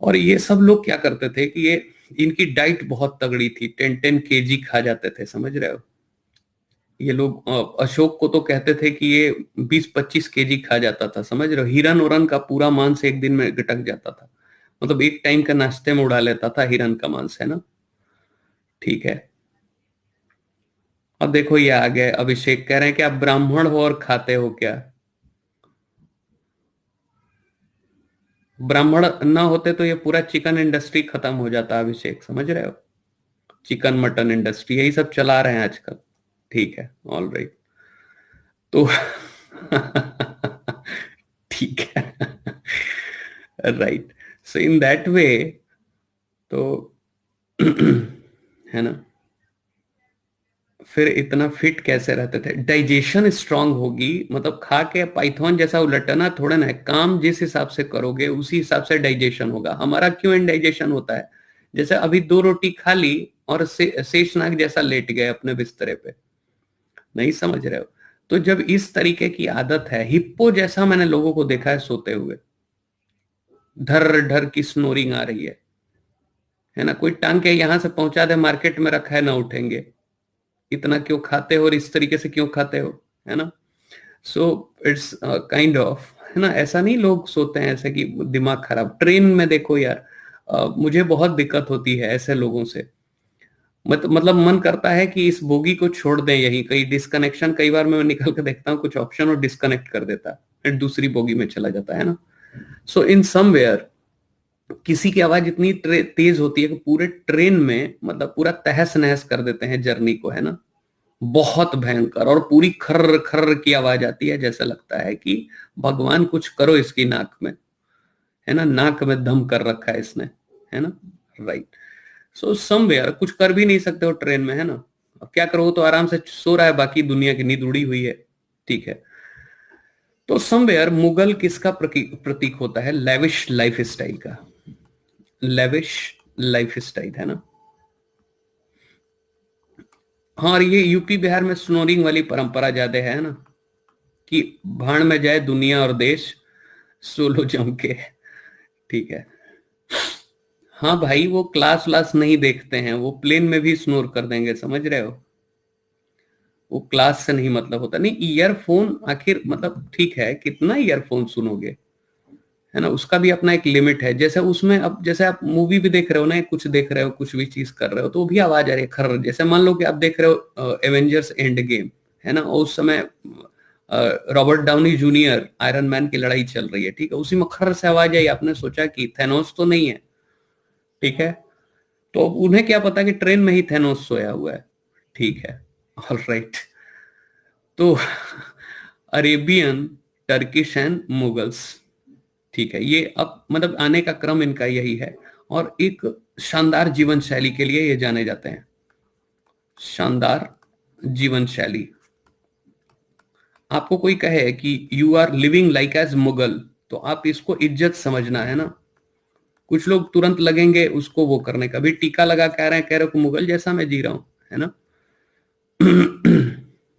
और ये सब लोग क्या करते थे कि ये इनकी डाइट बहुत तगड़ी थी, 10-10 केजी खा जाते थे, समझ रहे हो। ये लोग अशोक को तो कहते थे कि ये 20-25 केजी खा जाता था, समझ रहे हो। हिरन उरन का पूरा मांस एक दिन में गटक जाता था, मतलब एक टाइम का नाश्ते में उड़ा लेता था हिरन का मांस, है ना। ठीक है। अब देखो ये आ गए अभिषेक, कह रहे हैं कि आप ब्राह्मण हो और खाते हो क्या? ब्राह्मण ना होते तो ये पूरा चिकन इंडस्ट्री खत्म हो जाता, अभिषेक, समझ रहे हो। चिकन मटन इंडस्ट्री यही सब चला रहे हैं आजकल। ठीक है, ऑल राइट। तो ठीक है, right. So in that way, तो है ना। फिर इतना फिट कैसे रहते थे? डाइजेशन स्ट्रांग होगी, मतलब खा के पाइथन जैसा उलटना थोड़ा ना है, काम जिस हिसाब से करोगे उसी हिसाब से डाइजेशन होगा। हमारा क्यों इंडाइजेशन होता है? जैसे अभी 2 रोटी खा ली और शेषनाग जैसा लेट गए अपने बिस्तरे पे, नहीं समझ रहे हो। तो जब इस तरीके की आदत है, हिप्पो जैसा मैंने लोगों को देखा है सोते हुए, धर धर की स्नोरिंग आ रही है ना। कोई टांग के यहां से पहुंचा दे, मार्केट में रखा है, ना उठेंगे। इतना क्यों खाते हो और इस तरीके से क्यों खाते हो, है ना। सो इट्स काइंड ऑफ, है ना। ऐसा नहीं लोग सोते हैं ऐसे कि दिमाग खराब। ट्रेन में देखो यार, मुझे बहुत दिक्कत होती है ऐसे लोगों से। मतलब मन करता है कि इस बोगी को छोड़ दें यहीं कहीं, डिस्कनेक्शन। कई बार मैं निकल कर देखता हूँ कुछ ऑप्शन और डिस्कनेक्ट कर देता है, दूसरी बोगी में चला जाता है ना। सो इन समवेयर किसी की आवाज इतनी तेज होती है कि पूरे ट्रेन में मतलब पूरा तहस नहस कर देते हैं जर्नी को, है ना। बहुत भयंकर, और पूरी खर्र खर्र की आवाज आती है, जैसा लगता है कि भगवान कुछ करो इसकी नाक में, है ना, नाक में दम कर रखा है इसने, है ना, राइट। सो समवेयर कुछ कर भी नहीं सकते हो ट्रेन में, है ना, अब क्या करो, तो आराम से सो रहा है, बाकी दुनिया की नींद उड़ी हुई है, ठीक है। तो समवेयर मुगल किसका प्रतीक होता है? लेविश लाइफ स्टाइल का, लेविश लाइफ स्टाइल, है ना। हाँ, और ये यूपी बिहार में स्नोरिंग वाली परंपरा ज्यादा है ना, कि भाड़ में जाए दुनिया और देश, सोलो जम के, ठीक है। हाँ भाई, वो क्लास व्लास नहीं देखते हैं, वो प्लेन में भी स्नोर कर देंगे, समझ रहे हो, वो क्लास से नहीं मतलब होता। नहीं, ईयरफोन आखिर मतलब ठीक है, कितना ईयरफोन सुनोगे, है ना, उसका भी अपना एक लिमिट है। जैसे उसमें अब जैसे आप मूवी भी देख रहे हो ना, कुछ देख रहे हो, कुछ भी चीज कर रहे हो, तो वो भी आवाज आ रही है खर्र, जैसे मान लो कि आप देख रहे हो एवेंजर्स एंड गेम, है ना, और उस समय Robert Downey junior iron man की लड़ाई चल रही है, ठीक है, उसी में खर्र से आवाज आई, आपने सोचा कि थेनोस तो नहीं है, ठीक है, तो उन्हें क्या पता कि ट्रेन में ही थेनोस सोया हुआ है, ठीक है, ऑलराइट। तो अरेबियन, टर्किश एंड मुगल्स, ठीक है, ये अब मतलब आने का क्रम इनका यही है, और एक शानदार जीवन शैली के लिए ये जाने जाते हैं, शानदार जीवन शैली। आपको कोई कहे कि you are living like as Mughal, तो आप इसको इज्जत समझना, है ना। कुछ लोग तुरंत लगेंगे उसको वो करने का, भी टीका लगा कह रहे हैं, कह रहे हो कि मुगल जैसा मैं जी रहा हूं, है ना।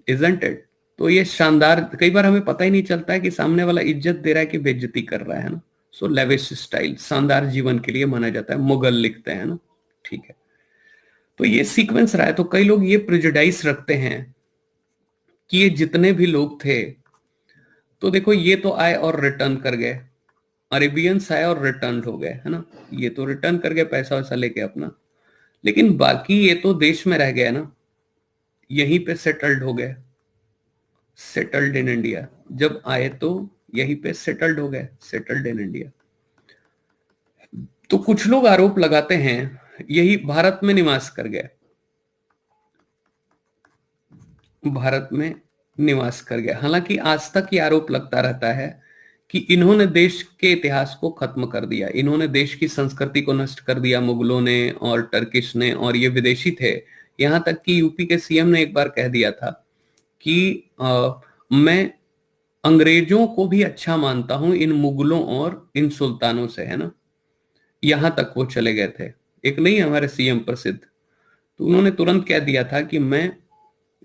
Isn't it. तो ये शानदार, कई बार हमें पता ही नहीं चलता है कि सामने वाला इज्जत दे रहा है कि बेइज्जती कर रहा है ना। सो लेविश स्टाइल शानदार जीवन के लिए माना जाता है, मुगल लिखते हैं ना, ठीक है। तो ये सीक्वेंस रहा है, तो कई लोग ये प्रिजुडाइस रखते हैं कि ये जितने भी लोग थे, तो देखो ये तो आए और रिटर्न कर गए, अरेबियंस आए और रिटर्न हो गए, है ना, ये तो रिटर्न कर गए पैसा वैसा लेके अपना, लेकिन बाकी ये तो देश में रह गए ना, यहीं पे सेटल्ड हो गए, सेटल्ड इन इंडिया, जब आए तो यहीं पे सेटल्ड हो गए, सेटल्ड इन इंडिया। तो कुछ लोग आरोप लगाते हैं यही भारत में निवास कर गए, भारत में निवास कर गए, हालांकि आज तक ये आरोप लगता रहता है कि इन्होंने देश के इतिहास को खत्म कर दिया, इन्होंने देश की संस्कृति को नष्ट कर दिया, मुगलों ने और टर्किश ने, और ये विदेशी थे। यहां तक कि यूपी के सीएम ने एक बार कह दिया था कि मैं अंग्रेजों को भी अच्छा मानता हूं इन मुगलों और इन सुल्तानों से, है ना, यहां तक वो चले गए थे। एक नहीं हमारे सीएम प्रसिद्ध, तो उन्होंने तुरंत कह दिया था कि मैं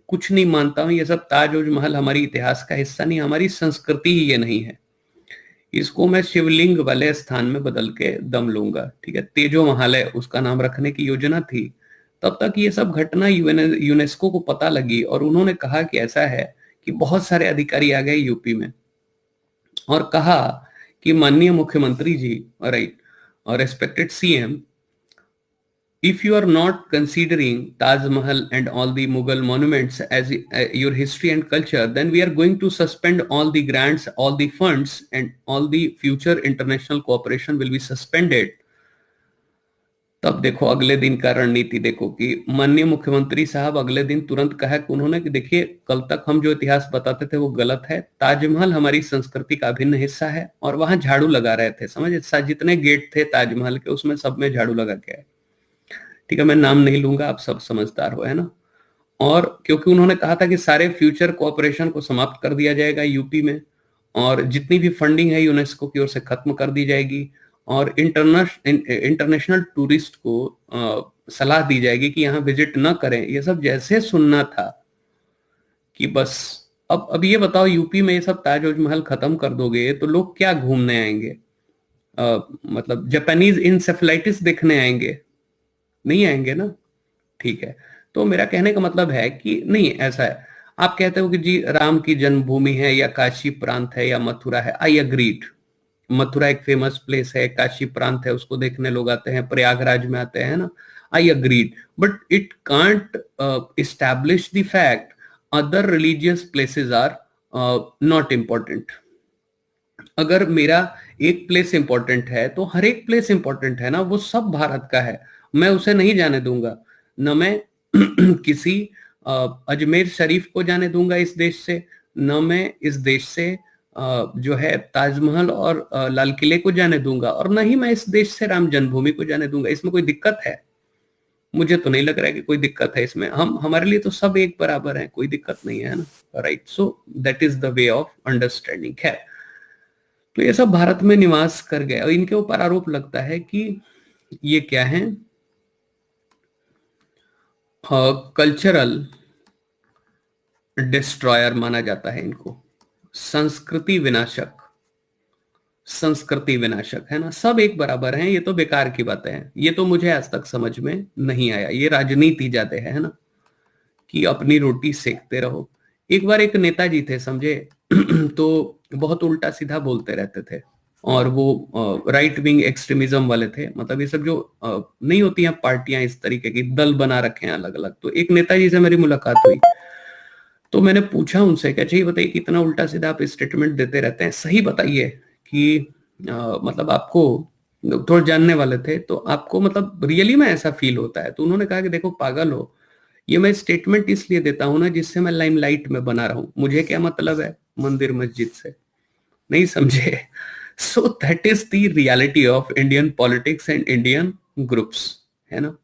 कुछ नहीं मानता हूं, ये सब ताज और महल हमारी इतिहास का हिस्सा नहीं, हमारी संस्कृति ही ये नहीं है, इसको मैं शिवलिंग वाले स्थान में बदल के दम लूंगा, ठीक है, तेजो महालय उसका नाम रखने की योजना थी। तब तक ये सब घटना यूनेस्को को पता लगी, और उन्होंने कहा कि ऐसा है कि बहुत सारे अधिकारी आ गए यूपी में, और कहा कि माननीय मुख्यमंत्री जी, राइट, और respected CM, if you are not considering Taj Mahal and all the Mughal monuments as your history and culture, then we are going to suspend all the grants, all the funds, and all the future international cooperation will be suspended. तब देखो अगले दिन का रणनीति देखो कि माननीय मुख्यमंत्री साहब अगले दिन तुरंत कहा कि उन्होंने कि देखिए कल तक हम जो इतिहास बताते थे वो गलत है, ताजमहल हमारी संस्कृति का अभिन्न हिस्सा है, और वहां झाड़ू लगा रहे थे, समझे, जितने गेट थे ताजमहल के उसमें सब में झाड़ू लगा के आए, ठीक है, मैं नाम नहीं लूंगा, आप सब समझदार हो, है ना। और क्योंकि उन्होंने कहा था कि सारे फ्यूचर कोऑपरेशन को समाप्त कर दिया जाएगा यूपी में, और जितनी भी फंडिंग है यूनेस्को की ओर से खत्म कर दी जाएगी, और इंटरनेशनल टूरिस्ट को सलाह दी जाएगी कि यहाँ विजिट न करें, ये सब जैसे सुनना था कि बस अब ये बताओ, यूपी में ये सब ताजमहल खत्म कर दोगे तो लोग क्या घूमने आएंगे, मतलब जापानीज इंसेफेलाइटिस देखने आएंगे, नहीं आएंगे ना, ठीक है। तो मेरा कहने का मतलब है कि नहीं ऐसा है, आप कहते हो कि जी राम की जन्मभूमि है या काशी प्रांत है या मथुरा है, आई अग्रीड, मथुरा एक फेमस प्लेस है, काशी प्रांत है उसको देखने लोग आते हैं, प्रयागराज में आते हैं ना, I agreed, but it can't establish the fact other religious places are not important. अगर मेरा एक प्लेस इंपॉर्टेंट है तो हर एक प्लेस इंपॉर्टेंट है ना, वो सब भारत का है, मैं उसे नहीं जाने दूंगा। न मैं किसी अजमेर शरीफ को जाने दूंगा इस देश से, न मैं इस देश से जो है ताजमहल और लाल किले को जाने दूंगा, और न ही मैं इस देश से राम जन्मभूमि को जाने दूंगा। इसमें कोई दिक्कत है? मुझे तो नहीं लग रहा है कि कोई दिक्कत है इसमें। हम हमारे लिए तो सब एक बराबर है, कोई दिक्कत नहीं है ना, right? So that is the way of understanding है। तो ये सब भारत में निवास कर गए और इनके ऊपर आरोप लगता है कि ये क्या है, कल्चरल डिस्ट्रॉयर माना जाता है इनको, संस्कृति विनाशक। संस्कृति विनाशक है ना, सब एक बराबर हैं, ये तो बेकार की बातें हैं। ये तो मुझे आज तक समझ में नहीं आया, ये राजनीति ज्यादा है ना, कि अपनी रोटी सेकते रहो। एक बार एक नेताजी थे समझे, तो बहुत उल्टा सीधा बोलते रहते थे, और वो राइट विंग एक्सट्रीमिज्म वाले थे। मतलब ये सब जो नहीं होती हैं पार्टियां इस तरीके की, दल बना रखे हैं अलग अलग। तो एक नेताजी से मेरी मुलाकात हुई, तो मैंने पूछा उनसे, क्या चाहिए बताइए कि इतना उल्टा सीधा आप स्टेटमेंट देते रहते हैं, सही बताइए कि मतलब आपको, थोड़े जानने वाले थे, तो आपको मतलब रियली में ऐसा फील होता है? तो उन्होंने कहा कि देखो पागल हो, ये मैं स्टेटमेंट इसलिए देता हूं ना जिससे मैं लाइमलाइट में बना रहा हूं, मुझे क्या मतलब है मंदिर मस्जिद से, नहीं समझे? So that is the reality of Indian politics and Indian groups, है ना।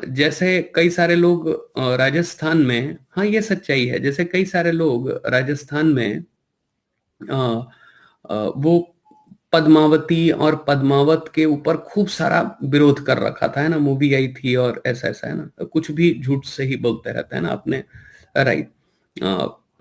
जैसे कई सारे लोग राजस्थान में, हाँ ये सच्चाई है, जैसे कई सारे लोग राजस्थान में वो पद्मावती और पद्मावत के ऊपर खूब सारा विरोध कर रखा था, है ना, मूवी आई थी और ऐसा ऐसा, है ना, कुछ भी झूठ से ही बोलते रहते हैं ना अपने, राइट।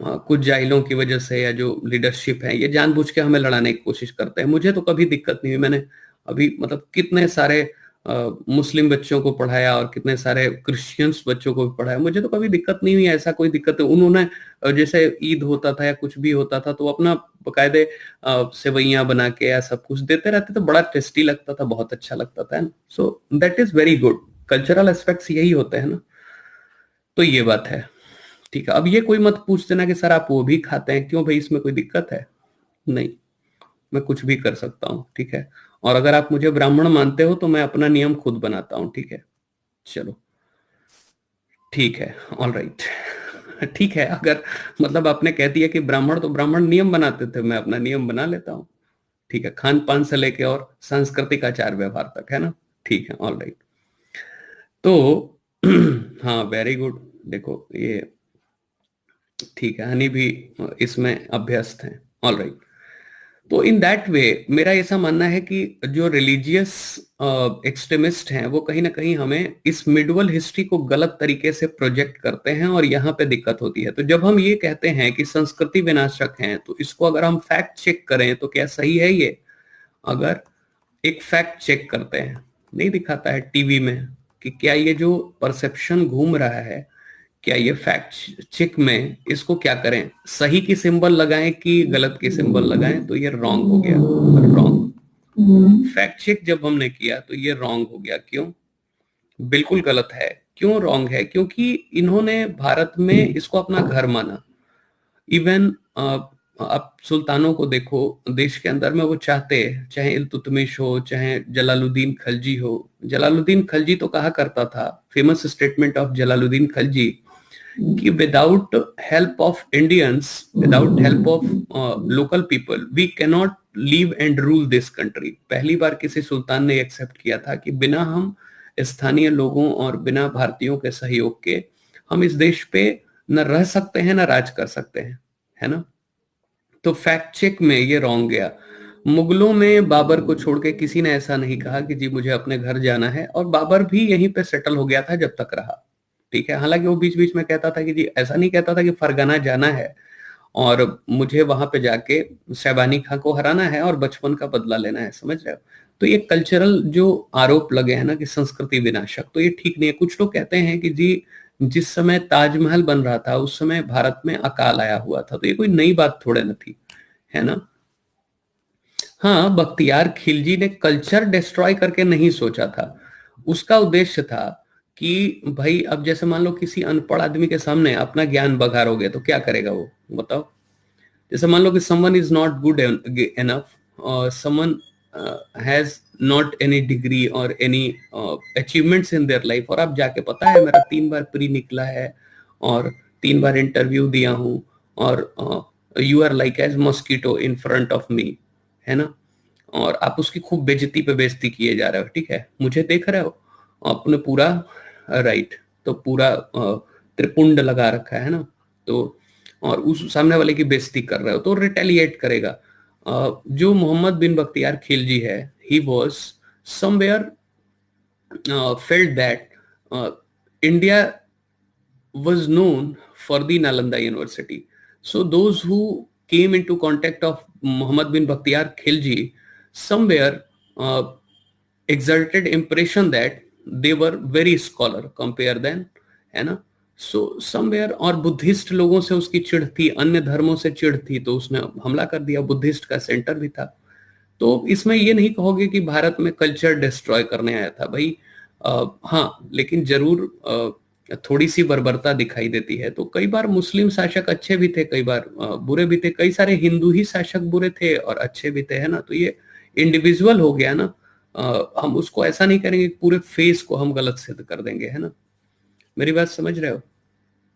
कुछ जाहिलों की वजह से या जो लीडरशिप है ये जानबूझ के हमें लड़ाने की कोशिश करते हैं। मुझे तो कभी दिक्कत नहीं हुई, मैंने अभी मतलब कितने सारे मुस्लिम बच्चों को पढ़ाया और कितने सारे क्रिश्चियंस बच्चों को भी पढ़ाया, मुझे तो कभी दिक्कत नहीं हुई, ऐसा कोई दिक्कत नहीं। उन्होंने जैसे ईद होता था या कुछ भी होता था तो अपना बकायदे सेवैयां बना के या सब कुछ देते रहते थे, बड़ा टेस्टी लगता था, बहुत अच्छा लगता था। So that is very good, cultural aspects यही होते हैं ना। तो ये बात है, ठीक है। अब ये कोई मत पूछ देना कि सर आप वो भी खाते हैं, क्यों भाई, इसमें कोई दिक्कत है? नहीं, मैं कुछ भी कर सकता हूँ, ठीक है। और अगर आप मुझे ब्राह्मण मानते हो तो मैं अपना नियम खुद बनाता हूँ, ठीक है। चलो ठीक है, ऑल राइट। ठीक है, अगर मतलब आपने कह दिया कि ब्राह्मण, तो ब्राह्मण नियम बनाते थे, मैं अपना नियम बना लेता हूँ, ठीक है, खान पान से लेके और सांस्कृतिक आचार व्यवहार तक, है ना। ठीक है, ऑल राइट। तो हाँ वेरी गुड, देखो ये ठीक है, हनी भी इसमें अभ्यस्त हैं, ऑल राइट। तो इन दैट वे मेरा ऐसा मानना है कि जो रिलीजियस एक्सट्रीमिस्ट हैं वो कहीं ना कहीं हमें इस मिडवल हिस्ट्री को गलत तरीके से प्रोजेक्ट करते हैं, और यहाँ पे दिक्कत होती है। तो जब हम ये कहते हैं कि संस्कृति विनाशक है, तो इसको अगर हम फैक्ट चेक करें तो क्या सही है ये? अगर एक फैक्ट चेक करते हैं, नहीं दिखाता है टीवी में कि क्या ये जो परसेप्शन घूम रहा है, क्या ये फैक्ट चेक में इसको क्या करें, सही की सिंबल लगाएं कि गलत की सिंबल लगाएं? तो ये रॉन्ग हो गया, रॉन्ग। फैक्ट चेक जब हमने किया तो ये रॉन्ग हो गया। क्यों? बिल्कुल गलत है। क्यों रॉन्ग है? क्योंकि इन्होंने भारत में इसको अपना घर माना। इवन आप सुल्तानों को देखो देश के अंदर में, वो चाहते, चाहे इल्तुतमिश हो, चाहे जलालुद्दीन खलजी हो। जलालुद्दीन खलजी तो कहा करता था, famous statement of Jalaluddin Khalji, कि without help of Indians, without help of local people, we cannot live and rule this country. पहली बार किसी सुल्तान ने एक्सेप्ट किया था कि बिना हम स्थानीय लोगों और बिना भारतीयों के सहयोग के हम इस देश पे न रह सकते हैं न राज कर सकते हैं, है ना। तो फैक्ट चेक में ये रॉन्ग गया। मुगलों में बाबर को छोड़ के किसी ने ऐसा नहीं कहा कि जी मुझे अपने घर जाना है, और बाबर भी यहीं पे सेटल हो गया था जब तक रहा, ठीक है। हालांकि वो बीच बीच में कहता था कि जी, ऐसा नहीं कहता था कि फरगाना जाना है और मुझे वहां पे जाके शैबानी खां को हराना है और बचपन का बदला लेना है, समझ रहे हो। तो ये कल्चरल जो आरोप लगे हैं ना कि संस्कृति विनाशक, तो ये ठीक नहीं है। कुछ लोग कहते हैं कि जी जिस समय ताजमहल बन रहा था उस समय भारत में अकाल आया हुआ था, तो ये कोई नई बात थोड़े न थी, है ना। हाँ, बख्तियार खिलजी ने कल्चर डिस्ट्रॉय करके नहीं सोचा था, उसका उद्देश्य था कि भाई अब जैसे मान लो किसी अनपढ़ आदमी के सामने अपना ज्ञान बघारोगे तो क्या करेगा वो, बताओ। जैसे मान लो कि someone is not good enough, someone has not any degree और any achievements in their life, और आप जाके पता है मेरा 3 बार प्री निकला है और 3 बार इंटरव्यू दिया हूँ, और you are like as mosquito in front of me, है ना, और आप उसकी खूब बेइज्जती पे बेइज्जती किए जा रहे हो, ठीक है, मुझे देख रहे हो, आपने पूरा राइट, तो पूरा त्रिपुंड लगा रखा है ना, तो और उस सामने वाले की बेइज्जती कर रहे हो तो रिटेलिएट करेगा। जो मोहम्मद बिन बख्तियार खिलजी है, he was somewhere felt that India was known for the Nalanda University. So those who came into contact of Muhammad bin Bakhtiyar Khilji somewhere exerted impression that they were very scholar compare than, है ना, so somewhere, और Buddhist लोगों से उसकी चिढ़ थी, अन्य धर्मों से चिढ़ थी, तो उसने हमला कर दिया, बुद्धिस्ट का सेंटर भी था। तो इसमें ये नहीं कहोगे कि भारत में कल्चर डिस्ट्रॉय करने आया था भाई, हाँ, लेकिन जरूर थोड़ी सी बर्बरता दिखाई देती है। तो कई बार मुस्लिम शासक अच्छे भी थे, कई बार बुरे भी थे, कई सारे हिंदू ही शासक बुरे थे और अच्छे भी थे, है ना, तो ये इंडिविजुअल हो गया ना, हम उसको ऐसा नहीं करेंगे, पूरे फेस को हम गलत सिद्ध कर देंगे, है ना, मेरी बात समझ रहे हो।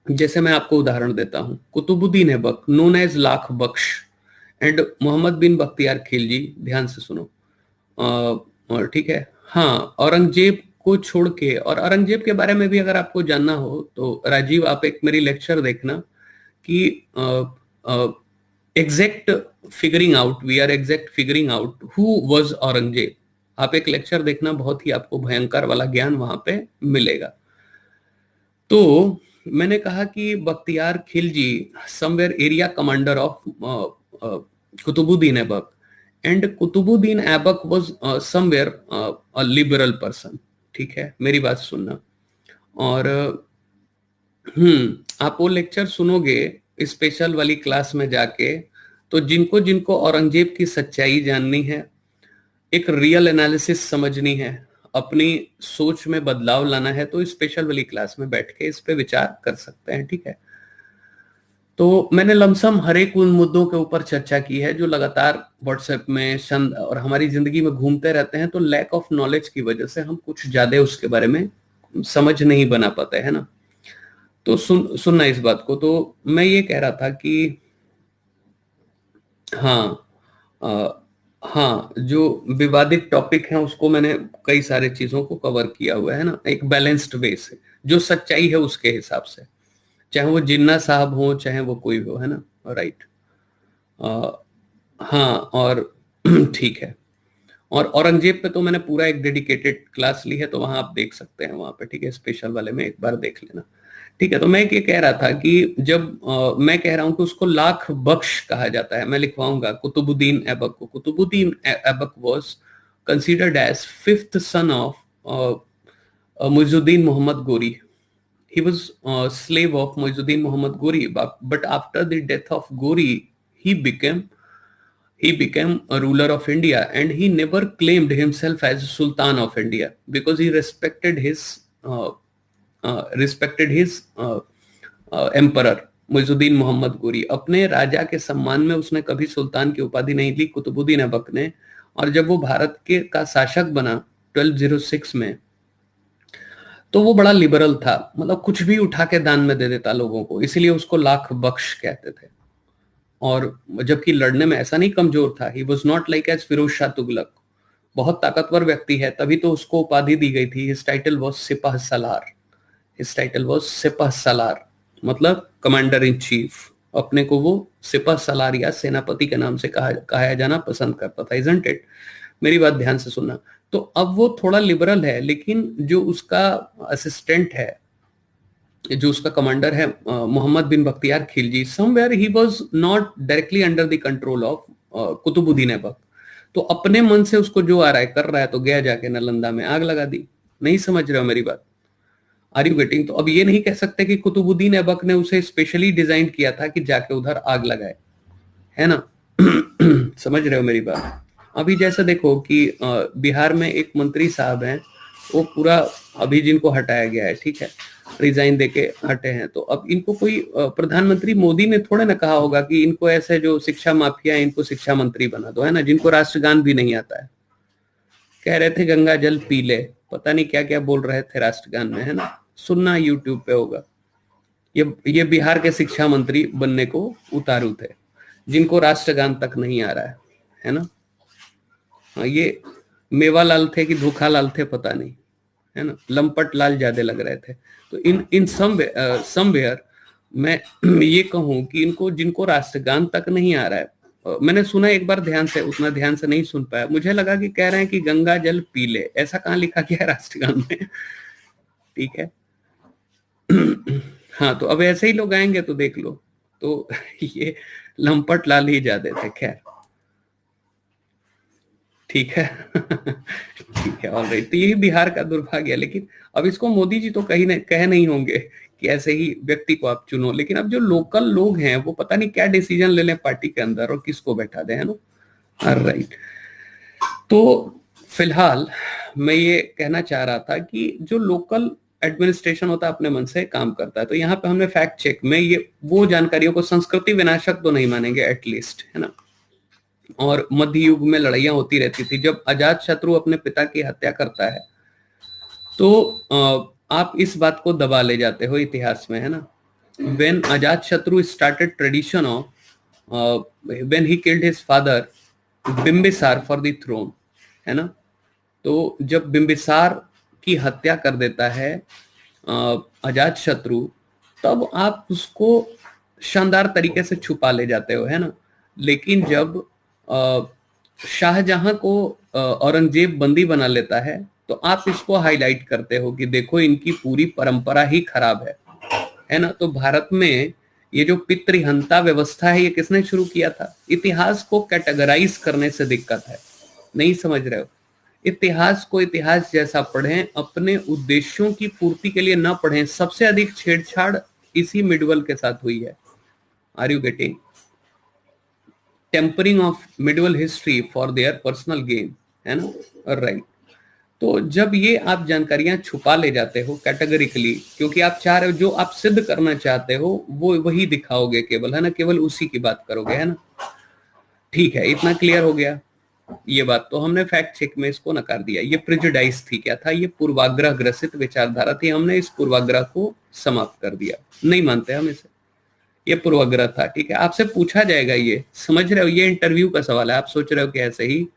जैसे मैं आपको उदाहरण देता हूं, Qutbuddin Aibak known as Lakh Bakhsh and Mohammad bin Bakhtiyar Khilji, ध्यान से सुनो, और ठीक है, हाँ, औरंगजेब को छोड़ के, और औरंगजेब के बारे में भी अगर आपको जानना हो तो राजीव आप एक मेरी लेक्चर देखना कि exact figuring out, we are exact figuring out who was Aurangzeb, आप एक लेक्चर देखना, बहुत ही आपको भयंकर वाला ज्ञान वहां पे मिलेगा। तो मैंने कहा कि Bakhtiyar Khilji somewhere area commander of Qutubuddin Aibak, and Qutubuddin Aibak was somewhere a liberal person, ठीक है, मेरी बात सुनना, और आप वो लेक्चर सुनोगे स्पेशल वाली क्लास में जाके, तो जिनको जिनको औरंगजेब की सच्चाई जाननी है, एक रियल एनालिसिस समझनी है, अपनी सोच में बदलाव लाना है, तो स्पेशल वाली क्लास में बैठ के इस पे विचार कर सकते हैं, ठीक है। तो मैंने लमसम हर एक उन मुद्दों के ऊपर चर्चा की है जो लगातार व्हाट्सएप में छंद और हमारी जिंदगी में घूमते रहते हैं, तो लैक ऑफ नॉलेज की वजह से हम कुछ ज्यादा उसके बारे में समझ नहीं बना पाते, है ना। तो सुनना इस बात को, तो मैं ये कह रहा था कि हाँ, हाँ, जो विवादित टॉपिक है उसको मैंने कई सारे चीजों को कवर किया हुआ है ना, एक बैलेंस्ड वे से, जो सच्चाई है उसके हिसाब से, चाहे वो जिन्ना साहब हो, चाहे वो कोई हो, है ना, राइट, हाँ, और ठीक है, और औरंगजेब पे तो मैंने पूरा एक डेडिकेटेड क्लास ली है, तो वहां आप देख सकते हैं वहां पे, ठीक है, स्पेशल वाले में एक बार देख लेना, ठीक है। तो मैं ये कह रहा था कि जब मैं कह रहा हूं कि उसको लाख बख्श कहा जाता है, मैं लिखवाऊंगा कुतुबुद्दीन ऐबक को, Qutubuddin Aibak was considered as fifth son of Muizuddin Mohammad Ghori, he was a slave of Muizuddin Muhammad Ghori, but after the death of Ghori he became a ruler of India, and he never claimed himself as Sultan of India because he respected his emperor Muizuddin Mohammad गोरी। अपने राजा के सम्मान में उसने कभी सुल्तान की उपाधि नहीं ली कुतुबुद्दीन ऐबक ने, और जब वो भारत के का शासक बना 1206 में, तो वो बड़ा लिबरल था, मतलब कुछ भी उठा के दान में दे देता लोगों को, इसीलिए उसको लाख बख्श कहते थे। और जबकि लड़ने में ऐसा नहीं कमजोर था, he was not like as Firoz Shah Tughlaq, बहुत ताकतवर व्यक्ति है, तभी तो उसको उपाधि दी गई थी, his title was Sipah Salar, his title was Sipah Salar, मतलब कमांडर इन चीफ, अपने को वो सिपाह सलार या सेनापति के नाम से कहा जाना पसंद करता था, इजंट इट। मेरी बात ध्यान से सुनना। तो अब वो थोड़ा लिबरल है, लेकिन जो उसका असिस्टेंट है, जो उसका कमांडर है Mohammad bin Bakhtiyar Khilji, somewhere he was not directly under the control of Qutubuddin Aibak, तो अपने मन से उसको जो आ रहा है कर रहा है, तो गया जाके नालंदा में आग लगा दी। नहीं समझ रहे हो मेरी बात, आर यू गेटिंग? तो अब ये नहीं कह सकते कि कुतुबुद्दीन ऐबक ने उसे स्पेशली डिजाइन किया था कि जाके उधर आग लगाए, है ना। समझ रहे हो मेरी बात? अभी जैसे देखो कि बिहार में एक मंत्री साहब हैं, वो पूरा अभी जिनको हटाया गया है, ठीक है, रिजाइन देके हटे हैं, तो अब इनको कोई प्रधानमंत्री मोदी ने थोड़े ना कहा होगा कि इनको ऐसे जो शिक्षा माफिया है इनको शिक्षा मंत्री बना दो, है ना, जिनको राष्ट्रगान भी नहीं आता है, कह रहे थे गंगा जल पी ले, पता नहीं क्या क्या बोल रहे थे राष्ट्रगान में, है ना। सुनना यूट्यूब पे होगा। ये बिहार के शिक्षा मंत्री बनने को उतारू थे, जिनको राष्ट्रगान तक नहीं आ रहा है ना। हाँ, ये मेवालाल थे कि धोखालाल थे पता नहीं, है ना। लंपट लाल ज्यादा लग रहे थे। तो इन समवेयर मैं ये कहूं कि इनको, जिनको राष्ट्रगान तक नहीं आ रहा है, मैंने सुना एक बार ध्यान से, उतना ध्यान से नहीं सुन पाया, मुझे लगा कि कह रहे हैं कि गंगा जल पी ले। ऐसा कहाँ लिखा गया है राष्ट्रगान में? ठीक है। हाँ, तो अब ऐसे ही लोग आएंगे तो देख लो। तो ये लंपट लाल ही ज्यादा थे। खैर ठीक है। ठीक है, ऑलराइट। तो यही बिहार का दुर्भाग्य है। लेकिन अब इसको मोदी जी तो कह नहीं होंगे कि ऐसे ही व्यक्ति को आप चुनो, लेकिन अब जो लोकल लोग हैं वो पता नहीं क्या डिसीजन ले लें पार्टी के अंदर और किसको बैठा दें, है ना। ऑलराइट। तो फिलहाल मैं ये कहना चाह रहा था कि जो लोकल एडमिनिस्ट्रेशन होता है अपने मन से काम करता है। तो यहाँ पे हमने फैक्ट चेक में ये वो जानकारियों को संस्कृति विनाशक तो नहीं मानेंगे एटलीस्ट, है ना। और मध्य युग में लड़ाइयां होती रहती थी। जब अजात शत्रु अपने पिता की हत्या करता है तो आप इस बात को दबा ले जाते हो इतिहास में, है ना। When Ajatashatru started tradition of when he killed his father Bimbisara for the throne, है ना। तो जब बिंबिसार की हत्या कर देता है अजात शत्रु, तब आप उसको शानदार तरीके से छुपा ले जाते हो, है ना। लेकिन जब शाहजहां को औरंगजेब बंदी बना लेता है तो आप इसको हाईलाइट करते हो कि देखो इनकी पूरी परंपरा ही खराब है ना। तो भारत में ये जो पितृहंता व्यवस्था है ये किसने शुरू किया था? इतिहास को कैटेगराइज करने से दिक्कत है, नहीं समझ रहे हो। इतिहास को इतिहास जैसा पढ़ें, अपने उद्देश्यों की पूर्ति के लिए ना पढ़ें। सबसे अधिक छेड़छाड़ इसी मिडवल के साथ हुई है। Are you getting? Tampering of medieval history for their personal gain, है ना। राइट। तो जब ये आप जानकारियां छुपा ले जाते हो कैटेगरिकली, क्योंकि आप चाह रहे हो, जो आप सिद्ध करना चाहते हो वो वही दिखाओगे केवल, है ना, केवल उसी की बात करोगे, है ना। ठीक है, इतना क्लियर हो गया ये बात। तो हमने फैक्ट चेक में इसको नकार दिया। ये प्रिजुडाइज थी, क्या था? ये पूर्वाग्रह ग्रसित विचारधारा थी। हमने इस पूर्वाग्रह को समाप्त कर दिया। नहीं मानते हम इसे, ये पूर्वाग्रह था। ठीक है, आपसे पूछा जाएगा, ये समझ रहे हो, ये इंटरव्यू का सवाल है। आप सोच रहे हो कि ऐसे ही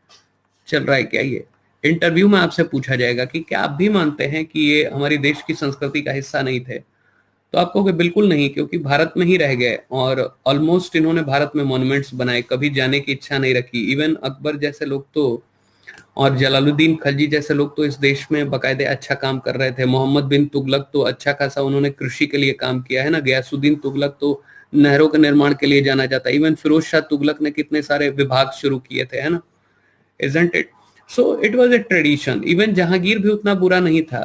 चल रहा है क्या? ये इंटरव्यू में आपसे पूछा जाएगा कि क्या आप भी मानते हैं कि ये हमारी देश की संस्कृति का हिस्सा नहीं थे? तो आप कहोगे बिल्कुल नहीं, क्योंकि भारत में ही रह गए और ऑलमोस्ट इन्होंने भारत में मॉन्यूमेंट्स बनाए, कभी जाने की इच्छा नहीं रखी। इवन अकबर जैसे लोग तो, और जलालुद्दीन खलजी जैसे लोग तो इस देश में बकायदे अच्छा काम कर रहे थे। मोहम्मद बिन तुगलक तो अच्छा खासा उन्होंने कृषि के लिए काम किया, है ना। गयासुद्दीन तुगलक तो नहरों के निर्माण के लिए जाना जाता है। इवन फिरोज शाह तुगलक ने कितने सारे विभाग शुरू किए थे, है ना। Isn't it? So it was a tradition. Even Jahangir भी उतना बुरा नहीं था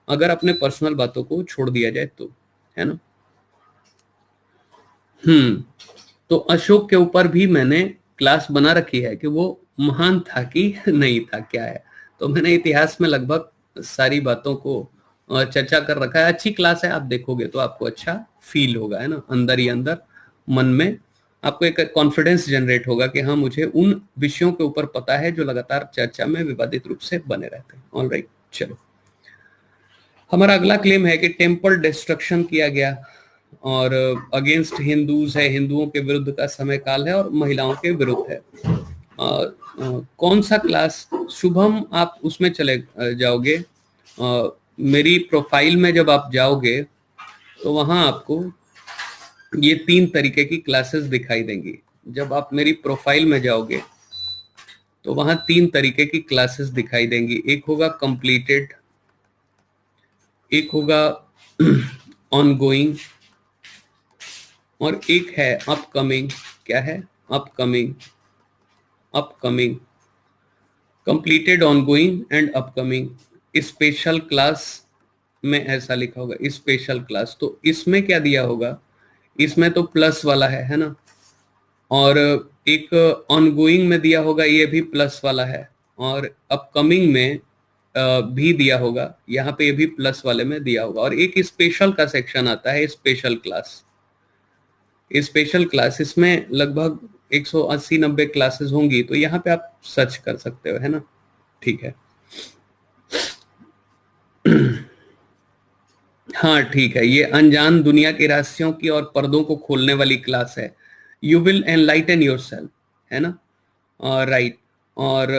अगर अपने पर्सनल बातों को छोड़ दिया जाए तो, है ना। तो अशोक के ऊपर भी मैंने क्लास बना रखी है कि वो महान था कि नहीं था, क्या है। तो मैंने इतिहास में लगभग सारी बातों को चर्चा कर रखा है। अच्छी क्लास है, आप देखोगे तो आपको अच्छा फील होगा, है ना। अंदर ही अंदर मन में आपको एक कॉन्फिडेंस जनरेट होगा कि हाँ, मुझे उन विषयों के ऊपर पता है जो लगातार चर्चा में विवादित रूप से बने रहते हैं। ऑलराइट, चलो। हमारा अगला क्लेम है कि टेम्पल डिस्ट्रक्शन किया गया और अगेंस्ट हिंदूज है, हिंदुओं के विरुद्ध का समय काल है और महिलाओं के विरुद्ध है। कौन सा क्लास? शुभम, आप उसमें चले जाओगे, मेरी प्रोफाइल में जब आप जाओगे तो वहां आपको ये 3 तरीके की क्लासेस दिखाई देंगी। जब आप मेरी प्रोफाइल में जाओगे तो वहां 3 तरीके की क्लासेस दिखाई देंगी। एक होगा कंप्लीटेड, एक होगा ऑनगोइंग, और एक है अपकमिंग। क्या है? Upcoming. Upcoming, completed, ongoing and upcoming. Special class में ऐसा लिखा होगा, स्पेशल क्लास। तो इसमें क्या दिया होगा? इसमें तो प्लस वाला है ना। और एक ऑनगोइंग में दिया होगा, ये भी प्लस वाला है। और अपकमिंग में भी दिया होगा, यहाँ पे ये भी प्लस वाले में दिया होगा। और एक स्पेशल का सेक्शन आता है, स्पेशल क्लास। स्पेशल क्लास, इसमें लगभग 180-90 क्लासेस होंगी। तो यहाँ पे आप सर्च कर सकते हो, है ना। ठीक है, हाँ ठीक है, ये अनजान दुनिया के रहस्यों की और पर्दों को खोलने वाली क्लास है। You will enlighten your self, है ना? राइट। और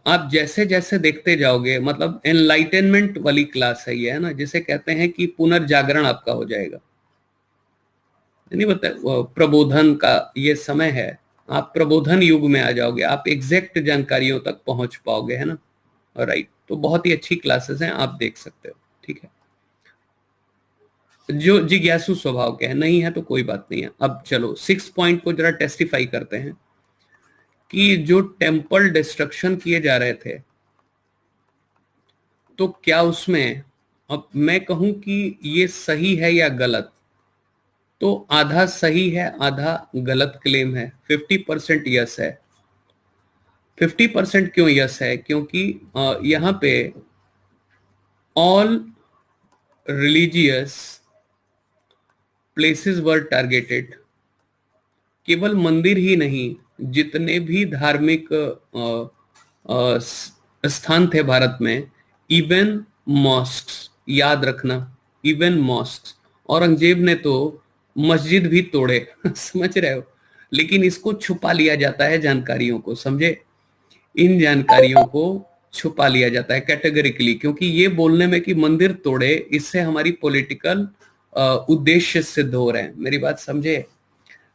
आप जैसे जैसे देखते जाओगे, मतलब एनलाइटनमेंट वाली क्लास है ये, है ना? जिसे कहते हैं कि पुनर्जागरण आपका हो जाएगा, नहीं बता, प्रबोधन का ये समय है। आप प्रबोधन युग में आ जाओगे, आप एग्जैक्ट जानकारियों तक पहुंच पाओगे, है ना? राइट। तो बहुत ही अच्छी क्लासेस हैं, आप देख सकते हो। ठीक है, जो जिज्ञासु स्वभाव के हैं, नहीं है तो कोई बात नहीं है। अब चलो 6 पॉइंट को जरा टेस्टिफाई करते हैं कि जो टेम्पल डिस्ट्रक्शन किए जा रहे थे, तो क्या उसमें, अब मैं कहूं कि ये सही है या गलत, तो आधा सही है आधा गलत क्लेम है। 50% यस है। 50% क्यों यस है? क्योंकि यहां पे ऑल रिलीजियस प्लेसेस वर टारगेटेड। केवल मंदिर ही नहीं, जितने भी धार्मिक स्थान थे भारत में, इवन मॉस्क्स, याद रखना, इवन मॉस्क्स। औरंगजेब ने तो मस्जिद भी तोड़े समझ रहे हो? लेकिन इसको छुपा लिया जाता है जानकारियों को, समझे? इन जानकारियों को छुपा लिया जाता है कैटेगरिकली, क्योंकि ये बोलने में कि मंदिर तोड़े, इससे हमारी पॉलिटिकल उद्देश्य सिद्ध हो रहे हैं। मेरी बात समझे?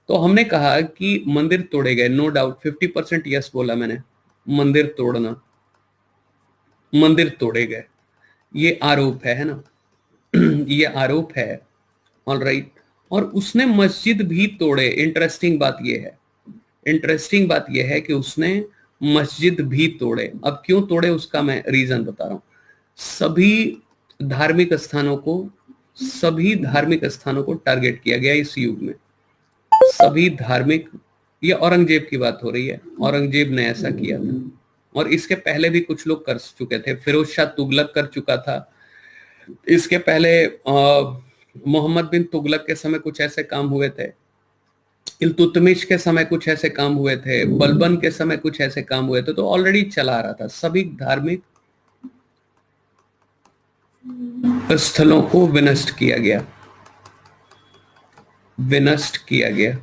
तो हमने कहा कि मंदिर तोड़े गए, नो डाउट। 50% यस बोला मैंने। मंदिर तोड़ना, मंदिर तोड़े गए, ये आरोप है ना? ये आरोप है। All right. और उसने मस्जिद भी तोड़े। इंटरेस्टिंग बात यह है, इंटरेस्टिंग बात यह है कि उसने मस्जिद भी तोड़े। अब क्यों तोड़े उसका मैं रीजन बता रहा हूं। सभी धार्मिक स्थानों को, सभी धार्मिक स्थानों को टारगेट किया गया इस युग में। सभी धार्मिक, ये औरंगजेब की बात हो रही है, औरंगजेब ने ऐसा किया था। और इसके पहले भी कुछ लोग कर चुके थे। फिरोज शाह तुगलक कर चुका था। इसके पहले मोहम्मद बिन तुगलक के समय कुछ ऐसे काम हुए थे। इल्तुतमिश के समय कुछ ऐसे काम हुए थे। बलबन के समय कुछ ऐसे काम हुए थे। तो ऑलरेडी चला आ रहा था। सभी धार्मिक स्थलों को विनष्ट किया गया, विनष्ट किया गया।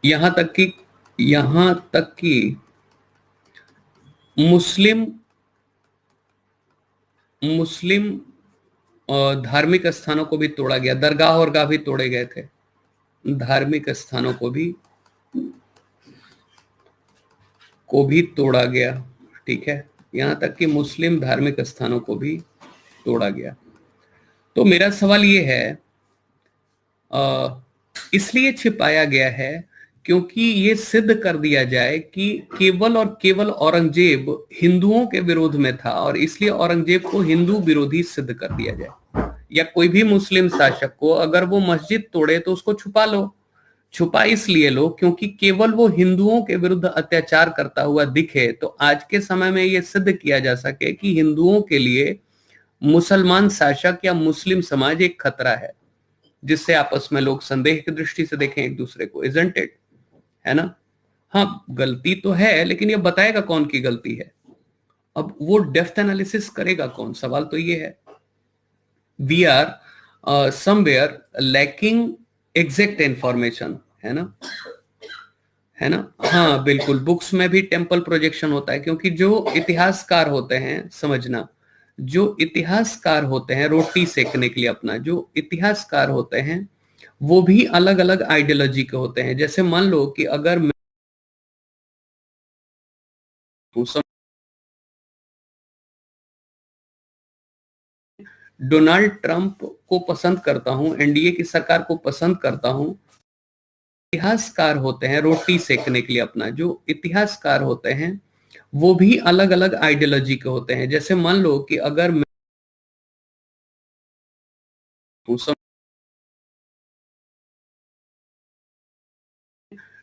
यहां तक कि, यहां तक कि मुस्लिम, मुस्लिम धार्मिक स्थानों को भी तोड़ा गया। दरगाह और गाह भी तोड़े गए थे। धार्मिक स्थानों को भी तोड़ा गया। ठीक है, यहां तक कि मुस्लिम धार्मिक स्थानों को भी तोड़ा गया। तो मेरा सवाल ये है, इसलिए छिपाया गया है क्योंकि ये सिद्ध कर दिया जाए कि केवल और केवल औरंगजेब हिंदुओं के विरोध में था, और इसलिए औरंगजेब को हिंदू विरोधी सिद्ध कर दिया जाए। या कोई भी मुस्लिम शासक को अगर वो मस्जिद तोड़े तो उसको छुपा लो। छुपा इसलिए लो क्योंकि केवल वो हिंदुओं के विरुद्ध अत्याचार करता हुआ दिखे, तो आज के समय में यह सिद्ध किया जा सके कि हिंदुओं के लिए मुसलमान शासक या मुस्लिम समाज एक खतरा है, जिससे आपस में लोग संदेह की दृष्टि से देखें एक दूसरे को। Isn't it? है ना? हाँ, गलती तो है, लेकिन ये बताएगा कौन की गलती है? अब वो डेप्थ एनालिसिस करेगा कौन? सवाल तो ये है। We are somewhere lacking exact information, है ना? है ना? हाँ बिल्कुल, बुक्स में भी टेम्पल प्रोजेक्शन होता है, क्योंकि जो इतिहासकार होते हैं, समझना, जो इतिहासकार होते हैं रोटी सेकने के लिए अपना, जो इतिहासकार होते हैं वो भी अलग अलग आइडियोलॉजी के होते हैं। जैसे मान लो कि अगर मैं डोनाल्ड ट्रंप को पसंद करता हूं, एनडीए की सरकार को पसंद करता हूं, इतिहासकार होते हैं रोटी सेकने के लिए अपना, जो इतिहासकार होते हैं वो भी अलग अलग आइडियोलॉजी के होते हैं। जैसे मान लो कि अगर मैं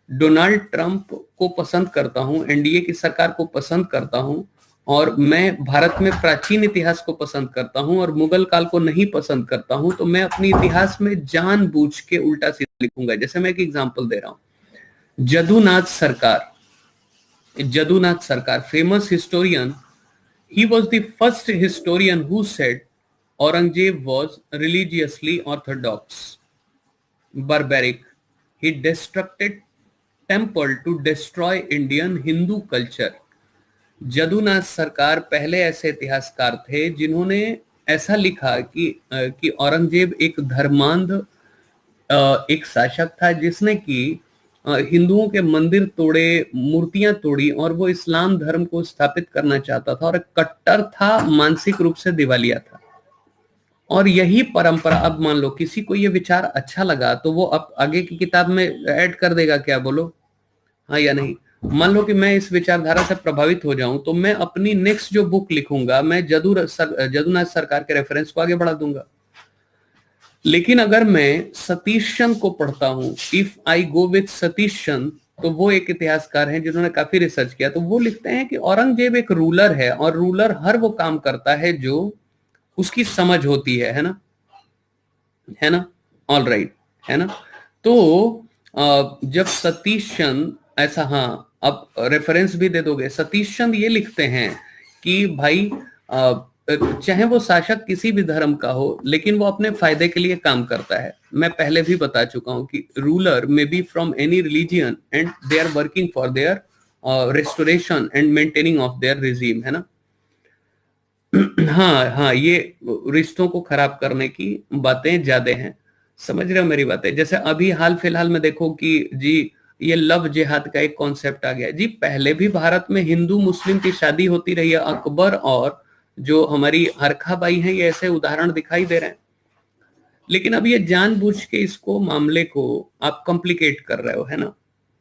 डोनाल्ड ट्रंप को पसंद करता हूं, एनडीए की सरकार को पसंद करता हूं, और मैं भारत में प्राचीन इतिहास को पसंद करता हूं और मुगल काल को नहीं पसंद करता हूं, तो मैं अपने इतिहास में जानबूझ के उल्टा सीधा लिखूंगा। जैसे मैं एक एग्जांपल दे रहा हूं, जदुनाथ सरकार, जदुनाथ सरकार, famous historian, he was the first historian who said Aurangzeb was religiously orthodox, barbaric. He destructed temple to destroy Indian Hindu culture. Jadunath सरकार पहले ऐसे इतिहासकार थे जिन्होंने ऐसा लिखा कि औरंगजेब एक धर्मांध एक शासक था जिसने कि हिंदुओं के मंदिर तोड़े, मूर्तियां तोड़ी और वो इस्लाम धर्म को स्थापित करना चाहता था और कट्टर था, मानसिक रूप से दिवालिया था। और यही परंपरा, अब मान लो किसी को ये विचार अच्छा लगा तो वो अब आगे की किताब में ऐड कर देगा, क्या बोलो, हाँ या नहीं? मान लो कि मैं इस विचारधारा से प्रभावित हो जाऊं तो मैं अपनी नेक्स्ट जो बुक लिखूंगा मैं जदुनाथ सरकार के रेफरेंस को आगे बढ़ा दूंगा। लेकिन अगर मैं सतीश चंद को पढ़ता हूं, if I go with Satish Chand, तो वो एक इतिहासकार हैं जिन्होंने काफी रिसर्च किया, तो वो लिखते हैं कि औरंगजेब एक रूलर है और रूलर हर वो काम करता है जो उसकी समझ होती है ना, है ना, ऑल राइट, है ना। तो जब सतीश चंद ऐसा, हाँ अब रेफरेंस भी दे दोगे, सतीश चंद ये लिखते हैं कि भाई चाहे वो शासक किसी भी धर्म का हो लेकिन वो अपने फायदे के लिए काम करता है। मैं पहले भी बता चुका हूं कि ruler may be from any religion and they are working for their restoration and maintaining of their regime, है ना। हाँ हाँ, ये रिश्तों को खराब करने की बातें ज्यादा हैं, समझ रहे हो मेरी बातें। जैसे अभी हाल फिलहाल में देखो कि जी ये लव जिहाद का एक कॉन्सेप्ट आ गया जी। पहले भी भारत में हिंदू मुस्लिम की शादी होती रही है, अकबर और जो हमारी हरखा बाई हैं ये ऐसे उदाहरण दिखाई दे रहे हैं। लेकिन अब ये जानबूझ के इसको मामले को आप कॉम्प्लिकेट कर रहे हो, है ना,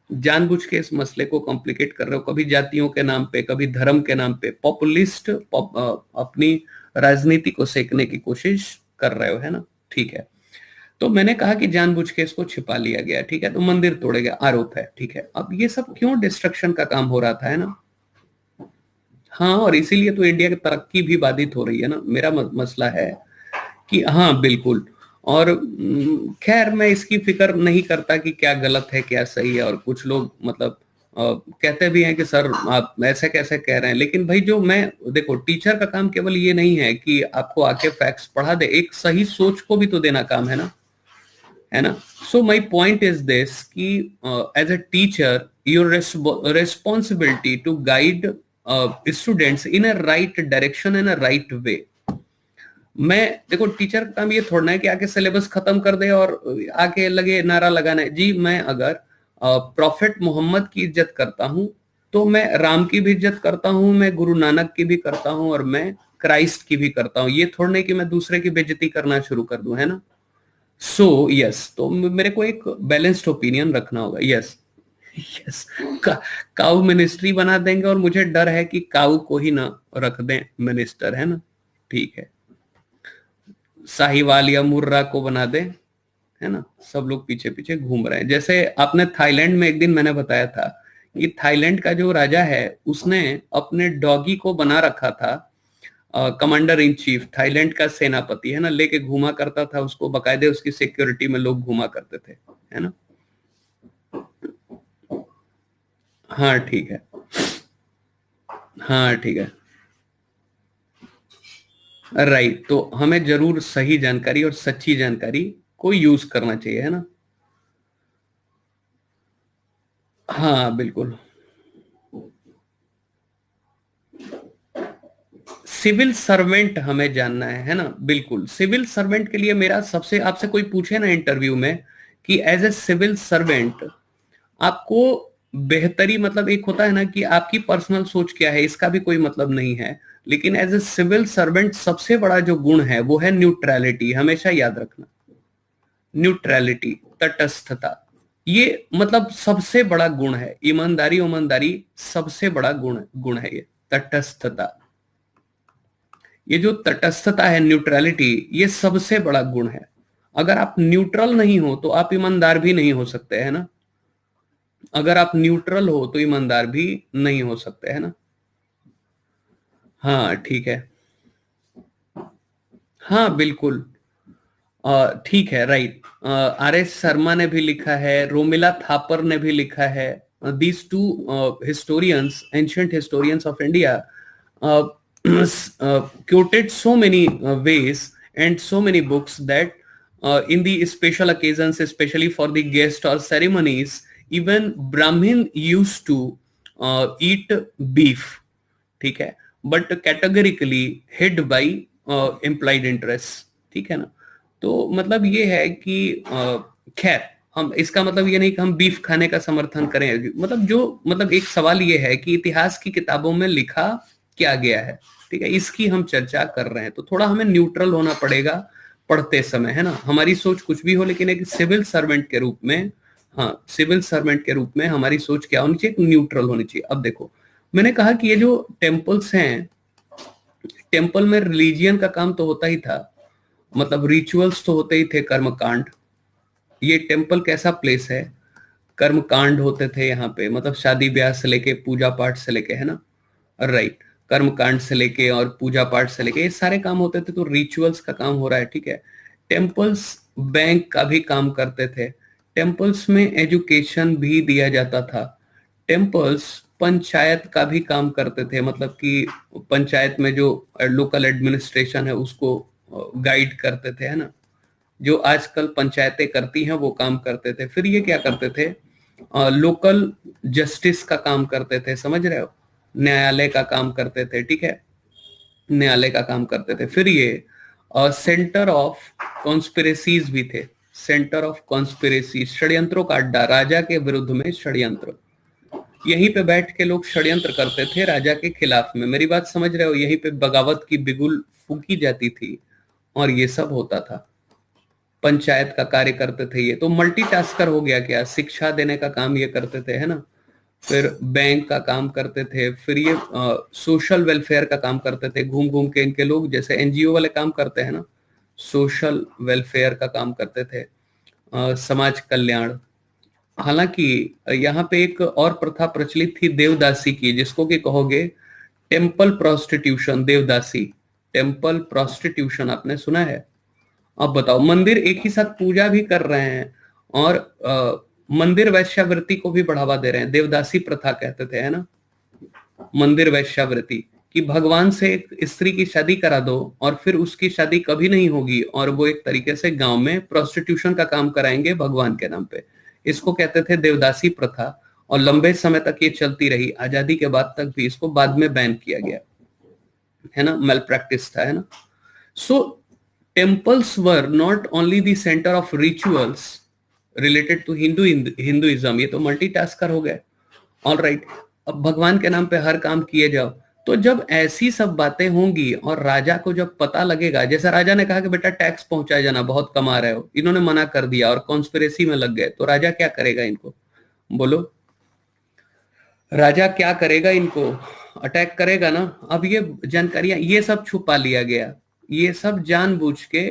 जानबूझ के इस मसले को कॉम्प्लिकेट कर रहे हो, कभी जातियों के नाम पे, कभी धर्म के नाम पे, पॉपुलिस्ट अपनी राजनीति को सेकने की कोशिश कर रहे हो, है ना। ठीक है, तो मैंने कहा कि जानबूझ के इसको छिपा लिया गया, ठीक है, तो मंदिर तोड़े गया, आरोप है, ठीक है। अब ये सब क्यों डिस्ट्रक्शन का काम हो रहा था, है ना। हाँ, और इसीलिए तो इंडिया की तरक्की भी बाधित हो रही है ना। मेरा मसला है कि हाँ बिल्कुल, और खैर मैं इसकी फिक्र नहीं करता कि क्या गलत है क्या सही है, और कुछ लोग मतलब कहते भी हैं कि सर आप ऐसे कैसे कह रहे हैं, लेकिन भाई जो मैं देखो, टीचर का काम केवल ये नहीं है कि आपको आके फैक्ट्स पढ़ा दे, एक सही सोच को भी तो देना काम है ना, है ना। So my point is this कि as a teacher your responsibility to guide students in a right direction, in a right way. मैं देखो, टीचर का काम ये थोड़ा है कि आके सिलेबस खत्म कर दे और आके लगे नारा लगाना जी। मैं अगर प्रॉफिट मोहम्मद की इज्जत करता हूं तो मैं राम की भी इज्जत करता हूं, मैं गुरु नानक की भी करता हूं, और मैं क्राइस्ट की भी करता हूं। ये थोड़ा नहीं कि मैं दूसरे की बेइज्जती करना शुरू कर दूं, है ना। सो यस, तो मेरे को एक बैलेंस्ड ओपिनियन रखना होगा। यस यस, काऊ मिनिस्ट्री बना देंगे और मुझे डर है कि काऊ को ही ना रख दें मिनिस्टर, है ना। ठीक है, साहिवाल या मुर्रा को बना दे, है ना। सब लोग पीछे पीछे घूम रहे हैं। जैसे आपने थाईलैंड में एक दिन मैंने बताया था कि थाईलैंड का जो राजा है उसने अपने डॉगी को बना रखा था कमांडर इन चीफ, थाईलैंड का सेनापति, है ना, लेके घूमा करता था उसको, बकायदे उसकी सिक्योरिटी में लोग घूमा करते थे, है ना। हाँ ठीक है, हाँ ठीक है, राइट। तो हमें जरूर सही जानकारी और सच्ची जानकारी को यूज करना चाहिए, है ना। हाँ बिल्कुल, सिविल सर्वेंट हमें जानना है ना। बिल्कुल, सिविल सर्वेंट के लिए मेरा सबसे, आपसे कोई पूछे ना इंटरव्यू में कि एज ए सिविल सर्वेंट आपको बेहतरी, मतलब एक होता है ना कि आपकी पर्सनल सोच क्या है, इसका भी कोई मतलब नहीं है, लेकिन एज ए सिविल सर्वेंट सबसे बड़ा जो गुण है वो है न्यूट्रलिटी। हमेशा याद रखना, न्यूट्रलिटी, तटस्थता, ये मतलब सबसे बड़ा गुण है। ईमानदारी, ईमानदारी सबसे बड़ा गुण है ये, तटस्थता। ये जो तटस्थता है, न्यूट्रलिटी, ये सबसे बड़ा गुण है। अगर आप न्यूट्रल नहीं हो तो आप ईमानदार भी नहीं हो सकते, है ना। अगर आप न्यूट्रल हो तो ईमानदार भी नहीं हो सकते, है ना। हाँ ठीक है, हाँ बिल्कुल, ठीक है, राइट। आर एस शर्मा ने भी लिखा है, रोमिला थापर ने भी लिखा है, these two historians, ancient historians of India, quoted so many ways and so many books that in the special occasions, especially for the guest or ceremonies, even Brahmin used to eat beef. ठीक है, but categorically hid by implied interest. ठीक है ना. तो मतलब ये है कि खैर, हम इसका मतलब ये नहीं कि हम बीफ खाने का समर्थन करें. मतलब जो मतलब एक सवाल ये है कि इतिहास की किताबों में लिखा क्या गया है, ठीक है, इसकी हम चर्चा कर रहे हैं. तो थोड़ा हमें न्यूट्रल होना पड़ेगा पढ़ते समय, है ना. हमारी सोच कुछ भी हो, लेकिन एक सिविल सर्वेंट के रूप में, हाँ, सिविल सर्वेंट के रूप में हमारी सोच क्या होनी चाहिए? न्यूट्रल होनी चाहिए. अब देखो, मैंने कहा कि ये जो टेम्पल्स हैं, टेम्पल में रिलीजियन का काम तो होता ही था, मतलब रिचुअल्स तो होते ही थे, कर्मकांड. ये टेम्पल कैसा प्लेस है? कर्मकांड होते थे यहाँ पे, मतलब शादी ब्याह से लेके पूजा पाठ से लेके, है ना, राइट. कर्मकांड से लेके और पूजा पाठ से लेके ये सारे काम होते थे. तो रिचुअल्स का काम हो रहा है, ठीक है. टेम्पल्स बैंक का भी काम करते थे. टेम्पल्स में एजुकेशन भी दिया जाता था. टेम्पल्स पंचायत का भी काम करते थे, मतलब कि पंचायत में जो लोकल एडमिनिस्ट्रेशन है उसको गाइड करते थे, है ना. जो आजकल पंचायतें करती हैं वो काम करते थे. फिर ये क्या करते थे? लोकल जस्टिस का काम करते थे, समझ रहे हो, न्यायालय का काम करते थे, ठीक है, न्यायालय का काम करते थे. फिर ये सेंटर ऑफ कॉन्स्पिरेसीज भी थे. सेंटर ऑफ कॉन्स्पिरेसी, षड्यंत्रों का अड्डा, राजा के विरुद्ध में षड्यंत्र. यहीं पे बैठ के लोग षड्यंत्र करते थे राजा के खिलाफ में. मेरी बात समझ रहे हो? यहीं पे बगावत की बिगुल फूकी जाती थी और ये सब होता था. पंचायत का कार्य करते थे. ये तो मल्टीटास्कर हो गया क्या? शिक्षा देने का काम ये करते थे, है ना. फिर बैंक का काम करते थे. फिर ये सोशल वेलफेयर का काम करते थे. घूम घूम के इनके लोग जैसे एनजीओ वाले काम करते हैं ना, सोशल वेलफेयर का काम करते थे, समाज कल्याण. हालांकि यहाँ पे एक और प्रथा प्रचलित थी देवदासी की, जिसको कि कहोगे टेम्पल प्रोस्टिट्यूशन. देवदासी, टेम्पल प्रोस्टिट्यूशन आपने सुना है? अब बताओ, मंदिर एक ही साथ पूजा भी कर रहे हैं और मंदिर वैश्यावृत्ति को भी बढ़ावा दे रहे हैं. देवदासी प्रथा कहते थे, है ना, मंदिर वैश्यावृत्ति, कि भगवान से एक स्त्री की शादी करा दो और फिर उसकी शादी कभी नहीं होगी और वो एक तरीके से गांव में प्रोस्टिट्यूशन का काम कराएंगे भगवान के नाम पे. इसको कहते थे देवदासी प्रथा. और लंबे समय तक ये चलती रही, आजादी के बाद तक भी. इसको बाद में बैन किया गया, है ना, मेल प्रैक्टिस था, है ना. So temples were not only the centre of rituals related to Hinduism. ये तो मल्टीटास्कर हो गए. All right. अब भगवान के नाम पे हर काम किए जाओ. तो जब ऐसी सब बातें होंगी और राजा को जब पता लगेगा, जैसा राजा ने कहा कि बेटा टैक्स पहुंचाए जाना, बहुत कमा रहे हो, इन्होंने मना कर दिया और कॉन्स्पिरेसी में लग गए, तो राजा क्या करेगा? इनको बोलो, राजा क्या करेगा? इनको अटैक करेगा ना. अब ये जानकारियां, ये सब छुपा लिया गया, ये सब जानबूझ के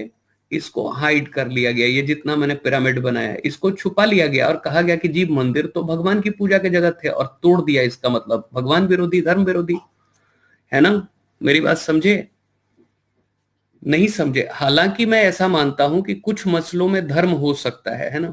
इसको हाइड कर लिया गया. ये जितना मैंने पिरामिड बनाया है इसको छुपा लिया गया और कहा गया कि जी मंदिर तो भगवान की पूजा के जगह थे, और तोड़ दिया. इसका मतलब भगवान विरोधी, धर्म विरोधी, है ना. मेरी बात समझे? नहीं समझे? हालांकि मैं ऐसा मानता हूं कि कुछ मसलों में धर्म हो सकता है ना.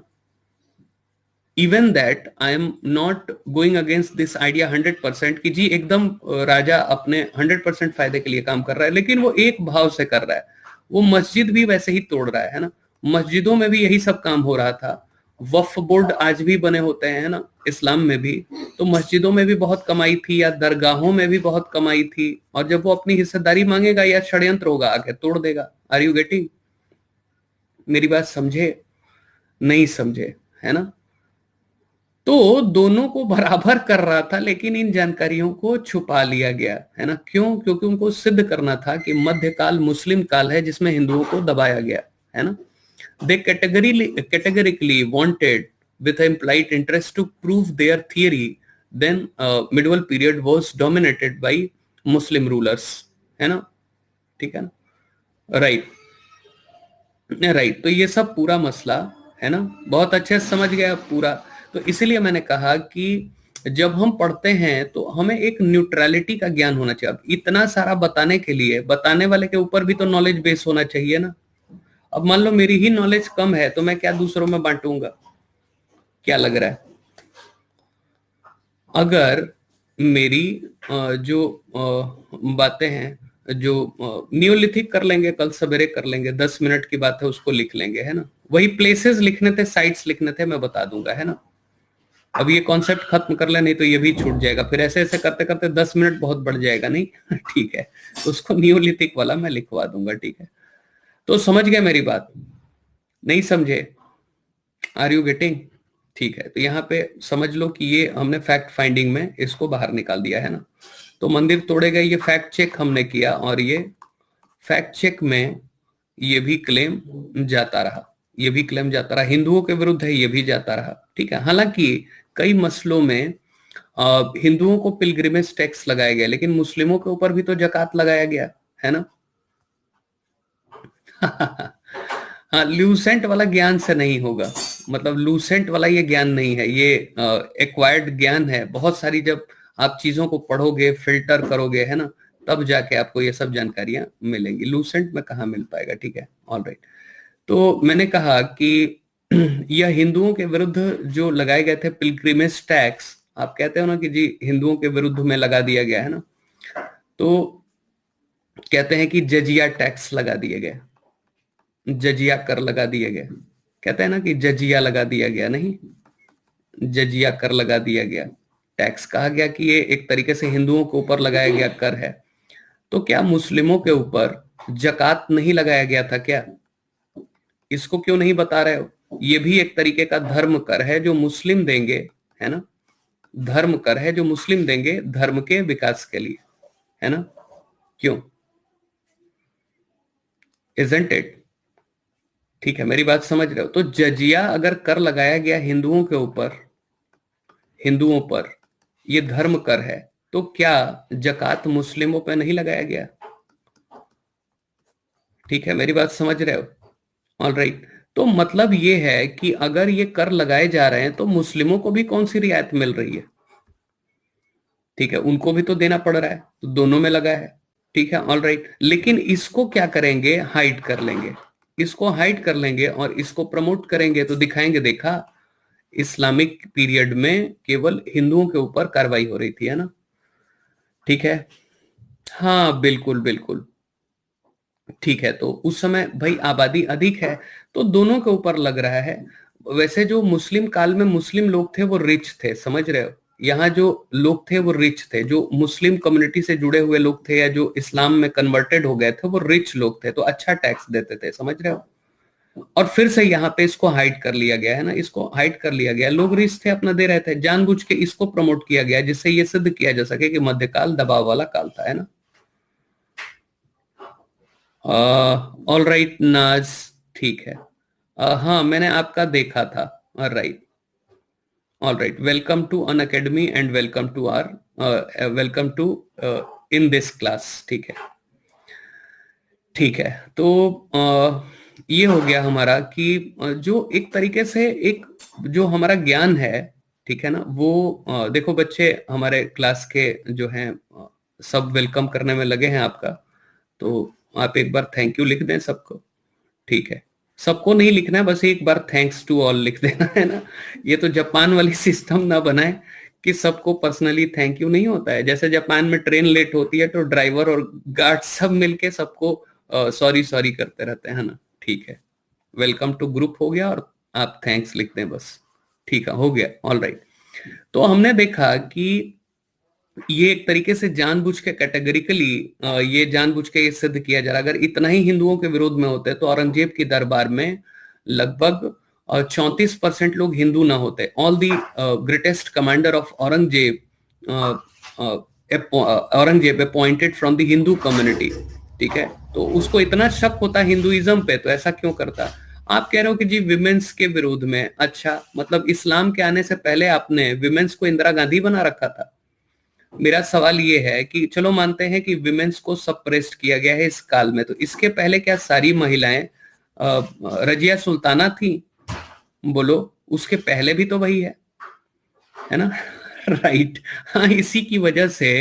Even that I am not going against this idea 100% कि जी एकदम राजा अपने 100% फायदे के लिए काम कर रहा है, लेकिन वो एक भाव से कर रहा है. वो मस्जिद भी वैसे ही तोड़ रहा है ना. मस्जिदों में भी यही सब काम हो रहा था. वक्फ बोर्ड आज भी बने होते हैं, है ना, इस्लाम में भी. तो मस्जिदों में भी बहुत कमाई थी, या दरगाहों में भी बहुत कमाई थी. और जब वो अपनी हिस्सेदारी मांगेगा या षड्यंत्र होगा, आके तोड़ देगा. Are you getting? मेरी बात समझे? नहीं समझे, है ना. तो दोनों को बराबर कर रहा था, लेकिन इन जानकारियों को छुपा लिया गया, है ना. क्यों? क्योंकि उनको सिद्ध करना था कि मध्यकाल मुस्लिम काल है जिसमें हिंदुओं को दबाया गया, है ना. They categorically wanted, with implied interest, to prove their theory. Then medieval period was dominated by Muslim rulers, है ना. ठीक है ना, राइट राइट. तो ये सब पूरा मसला, है ना, बहुत अच्छे से समझ गया पूरा. तो इसीलिए मैंने कहा कि जब हम पढ़ते हैं तो हमें एक न्यूट्रलिटी का ज्ञान होना चाहिए. अब इतना सारा बताने के लिए बताने वाले के ऊपर भी तो नॉलेज बेस होना चाहिए ना. अब मान लो मेरी ही नॉलेज कम है तो मैं क्या दूसरों में बांटूंगा? क्या लग रहा है? अगर मेरी जो बातें हैं, जो नियोलिथिक कर लेंगे, कल सवेरे कर लेंगे, 10 मिनट की बात है, उसको लिख लेंगे, है ना। वही प्लेसेस लिखने थे, साइट्स लिखने थे, मैं बता दूंगा, है ना। अब ये कॉन्सेप्ट खत्म कर ले, नहीं तो ये भी छूट जाएगा, फिर ऐसे ऐसे करते करते 10 मिनट बहुत बढ़ जाएगा, नहीं। ठीक है, तो उसको नियोलिथिक वाला मैं लिखवा दूंगा, ठीक है। तो समझ गए मेरी बात? नहीं समझे? Are you getting? ठीक है, तो यहाँ पे समझ लो कि ये हमने फैक्ट फाइंडिंग में इसको बाहर निकाल दिया, है ना। तो मंदिर तोड़े गए, ये फैक्ट चेक हमने किया, और ये फैक्ट चेक में ये भी क्लेम जाता रहा, ये भी क्लेम जाता रहा, हिंदुओं के विरुद्ध है, ये भी जाता रहा, ठीक है। हालांकि कई मसलों में हिंदुओं को पिलग्रिमेज टैक्स लगाया गया, लेकिन मुस्लिमों के ऊपर भी तो जकात लगाया गया, है ना। हाँ, लूसेंट वाला ज्ञान से नहीं होगा, मतलब लूसेंट वाला ये ज्ञान नहीं है, ये एक्वायर्ड ज्ञान है। बहुत सारी जब आप चीजों को पढ़ोगे, फिल्टर करोगे, है ना, तब जाके आपको ये सब जानकारियां मिलेंगी। लूसेंट में कहाँ मिल पाएगा, ठीक है। ऑल राइट, तो मैंने कहा कि यह हिंदुओं के विरुद्ध जो लगाए गए थे पिलग्रिमेज टैक्स, आप कहते हो ना कि जी हिंदुओं के विरुद्ध में लगा दिया गया, है ना। तो कहते हैं कि जजिया टैक्स लगा दिए गए, जजिया कर लगा दिए गए, कहते हैं ना कि जजिया लगा दिया गया, नहीं, जजिया कर लगा दिया गया, टैक्स कहा गया कि ये एक तरीके से हिंदुओं के ऊपर लगाया गया कर है। तो क्या मुस्लिमों के ऊपर जकात नहीं लगाया गया था क्या? इसको क्यों नहीं बता रहे हो? ये भी एक तरीके का धर्म कर है जो मुस्लिम देंगे, है ना, धर्म कर है जो मुस्लिम देंगे धर्म के विकास के लिए, है ना। क्यों? Isn't it? ठीक है, मेरी बात समझ रहे हो? तो जजिया अगर कर लगाया गया हिंदुओं के ऊपर, हिंदुओं पर ये धर्म कर है, तो क्या जकात मुस्लिमों पर नहीं लगाया गया? ठीक है, मेरी बात समझ रहे हो? ऑल राइट, तो मतलब ये है कि अगर ये कर लगाए जा रहे हैं तो मुस्लिमों को भी कौन सी रियायत मिल रही है? ठीक है, उनको भी तो देना पड़ रहा है, तो दोनों में लगा है, ठीक है। ऑल राइट, लेकिन इसको क्या करेंगे? हाइड कर लेंगे, इसको हाइड कर लेंगे और इसको प्रमोट करेंगे, तो दिखाएंगे, देखा, इस्लामिक पीरियड में केवल हिंदुओं के ऊपर कार्रवाई हो रही थी, है ना। ठीक है, हाँ बिल्कुल बिल्कुल, ठीक है। तो उस समय भाई आबादी अधिक है, तो दोनों के ऊपर लग रहा है। वैसे जो मुस्लिम काल में मुस्लिम लोग थे वो रिच थे, समझ रहे हो। यहाँ जो लोग थे वो रिच थे, जो मुस्लिम कम्युनिटी से जुड़े हुए लोग थे या जो इस्लाम में कन्वर्टेड हो गए थे वो रिच लोग थे, तो अच्छा टैक्स देते थे, समझ रहे हो। और फिर से यहाँ पे इसको हाइड कर लिया गया, है ना, इसको हाइड कर लिया गया। लोग रिच थे, अपना दे रहे थे, जानबूझ के इसको प्रमोट किया गया जिससे ये सिद्ध किया जा सके कि मध्यकाल दबाव वाला काल था, है ना। ऑल राइट नाज, ठीक है। हाँ, मैंने आपका देखा था, right. All right, welcome to Unacademy and welcome to our, welcome to in this class, ठीक है। ठीक है, तो ये हो गया हमारा कि जो एक तरीके से एक जो हमारा ज्ञान है, ठीक है ना, वो देखो बच्चे हमारे क्लास के जो हैं सब वेलकम करने में लगे हैं आपका, तो आप एक बार थैंक यू लिख दें सबको, ठीक है। सबको नहीं लिखना है, बस एक बार थैंक्स टू ऑल लिख देना, है ना। ये तो जापान वाली सिस्टम ना बनाए कि सबको पर्सनली थैंक यू, नहीं होता है। जैसे जापान में ट्रेन लेट होती है तो ड्राइवर और गार्ड सब मिलके सबको सॉरी सॉरी करते रहते हैं ना, ठीक है। वेलकम टू ग्रुप हो गया और आप थैंक्स लिख दें बस, ठीक है, हो गया। ऑल राइट, तो हमने देखा कि ये एक तरीके से जानबूझ के कैटेगरिकली ये जानबूझ के ये सिद्ध किया जा रहा है। अगर इतना ही हिंदुओं के विरोध में होते तो औरंगजेब की दरबार में लगभग 34% लोग हिंदू ना होते। All the greatest commander of Aurangzeb appointed from the Hindu community, ठीक है। तो उसको इतना शक होता हिंदुइज्म पे, तो ऐसा क्यों करता? आप कह रहे हो कि जी विमेंस के विरोध में, अच्छा, मतलब इस्लाम के आने से पहले आपने विमेंस को इंदिरा गांधी बना रखा था। मेरा सवाल ये है कि चलो मानते हैं कि विमेंस को सप्रेस्ड किया गया है इस काल में, तो इसके पहले क्या सारी महिलाएं रजिया सुल्ताना थी? बोलो, उसके पहले भी तो वही है ना। राइट, हाँ, इसी की वजह से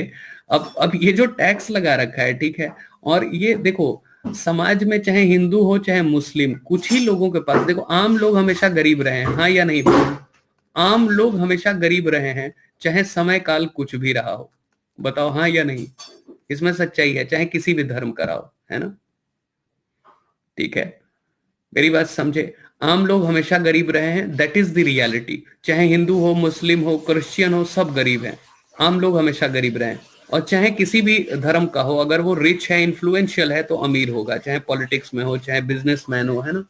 अब ये जो टैक्स लगा रखा है, ठीक है। और ये देखो, समाज में चाहे हिंदू हो चाहे मुस्लिम, कुछ ही लोगों के पास, देखो आम लोग हमेशा गरीब रहे हैं, हाँ या नहीं? आम लोग हमेशा गरीब रहे हैं, चाहे समय काल कुछ भी रहा हो। बताओ हाँ या नहीं, इसमें सच्चाई है, चाहे किसी भी धर्म का रहा हो, है ना। ठीक है, मेरी बात समझे। आम लोग हमेशा गरीब रहे हैं, दैट इज द रियलिटी। चाहे हिंदू हो, मुस्लिम हो, क्रिश्चियन हो, सब गरीब हैं। आम लोग हमेशा गरीब रहे हैं। और चाहे किसी भी धर्म का हो, अगर वो रिच है, इन्फ्लुएंशियल है, तो अमीर होगा, चाहे पॉलिटिक्स में हो, चाहे बिजनेसमैन हो, है ना।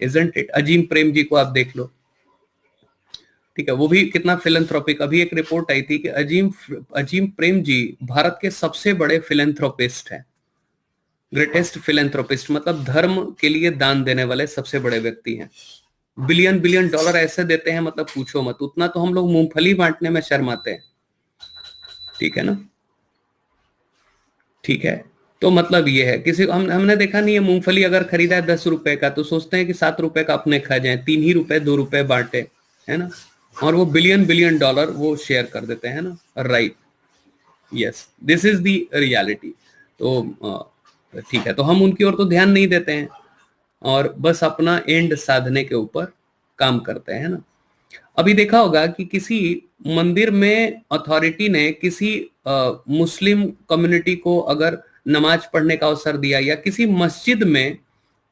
Isn't it. अजीम प्रेम जी को आप देख लो, ठीक है, वो भी कितना फिलेंथ्रोपिक। अभी एक रिपोर्ट आई थी कि अजीम प्रेम जी भारत के सबसे बड़े फिलेंथ्रोपिस्ट हैं। ग्रेटेस्ट फिलेंथ्रोपिस्ट मतलब धर्म के लिए दान देने वाले सबसे बड़े व्यक्ति हैं। बिलियन बिलियन डॉलर ऐसे देते हैं, मतलब पूछो मत। उतना तो हम लोग मूंगफली बांटने में शर्माते हैं, ठीक है ना। ठीक है, तो मतलब ये है, किसी हमने देखा नहीं है, मूंगफली अगर खरीदा है 10 रुपए का, तो सोचते हैं कि 7 रुपए का अपने खा जाए, 3 ही रुपए 2 रुपए बांटे, है ना। और वो बिलियन बिलियन डॉलर वो शेयर कर देते हैं ना, right. Yes, this is the reality. तो ठीक है, तो हम उनकी ओर तो ध्यान नहीं देते हैं और बस अपना एंड साधने के ऊपर काम करते हैं ना। अभी देखा होगा कि किसी मंदिर में अथॉरिटी ने किसी मुस्लिम कम्युनिटी को अगर नमाज पढ़ने का अवसर दिया, या किसी मस्जिद में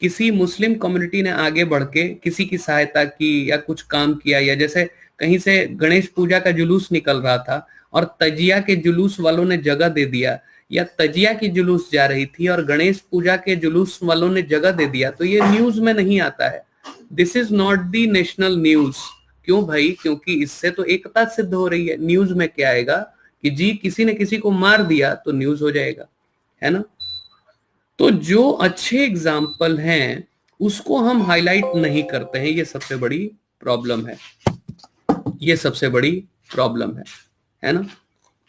किसी मुस्लिम कम्युनिटी ने आगे बढ़ के किसी की सहायता की या कुछ काम किया, या जैसे कहीं से गणेश पूजा का जुलूस निकल रहा था और तजिया के जुलूस वालों ने जगह दे दिया, या तजिया की जुलूस जा रही थी और गणेश पूजा के जुलूस वालों ने जगह दे दिया, तो ये न्यूज में नहीं आता है। This is not the national news. क्यों भाई? क्योंकि इससे तो एकता सिद्ध हो रही है। न्यूज में क्या आएगा कि जी किसी ने किसी को मार दिया तो न्यूज हो जाएगा, है ना। तो जो अच्छे एग्जाम्पल हैं उसको हम हाईलाइट नहीं करते हैं, ये सबसे बड़ी प्रॉब्लम है, ये सबसे बड़ी प्रॉब्लम है ना।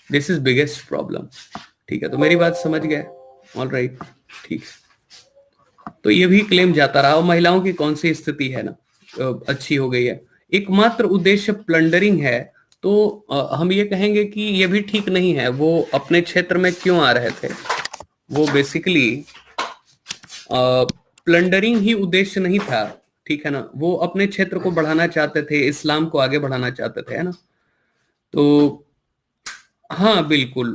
This is biggest problem. ठीक है, तो मेरी बात समझ गए? ऑल राइट, ठीक। तो ये भी क्लेम जाता रहा, और महिलाओं की कौन सी स्थिति है ना, अच्छी हो गई है। एकमात्र उद्देश्य प्लंडरिंग है, तो हम ये कहेंगे कि ये भी ठीक नहीं है। वो अपने क्षेत्र में क्यों आ रहे थे? वो बेसिकली प्लंडरिंग ही उद्देश्य नहीं था, ठीक है ना। वो अपने क्षेत्र को बढ़ाना चाहते थे, इस्लाम को आगे बढ़ाना चाहते थे, है ना। तो हाँ बिल्कुल,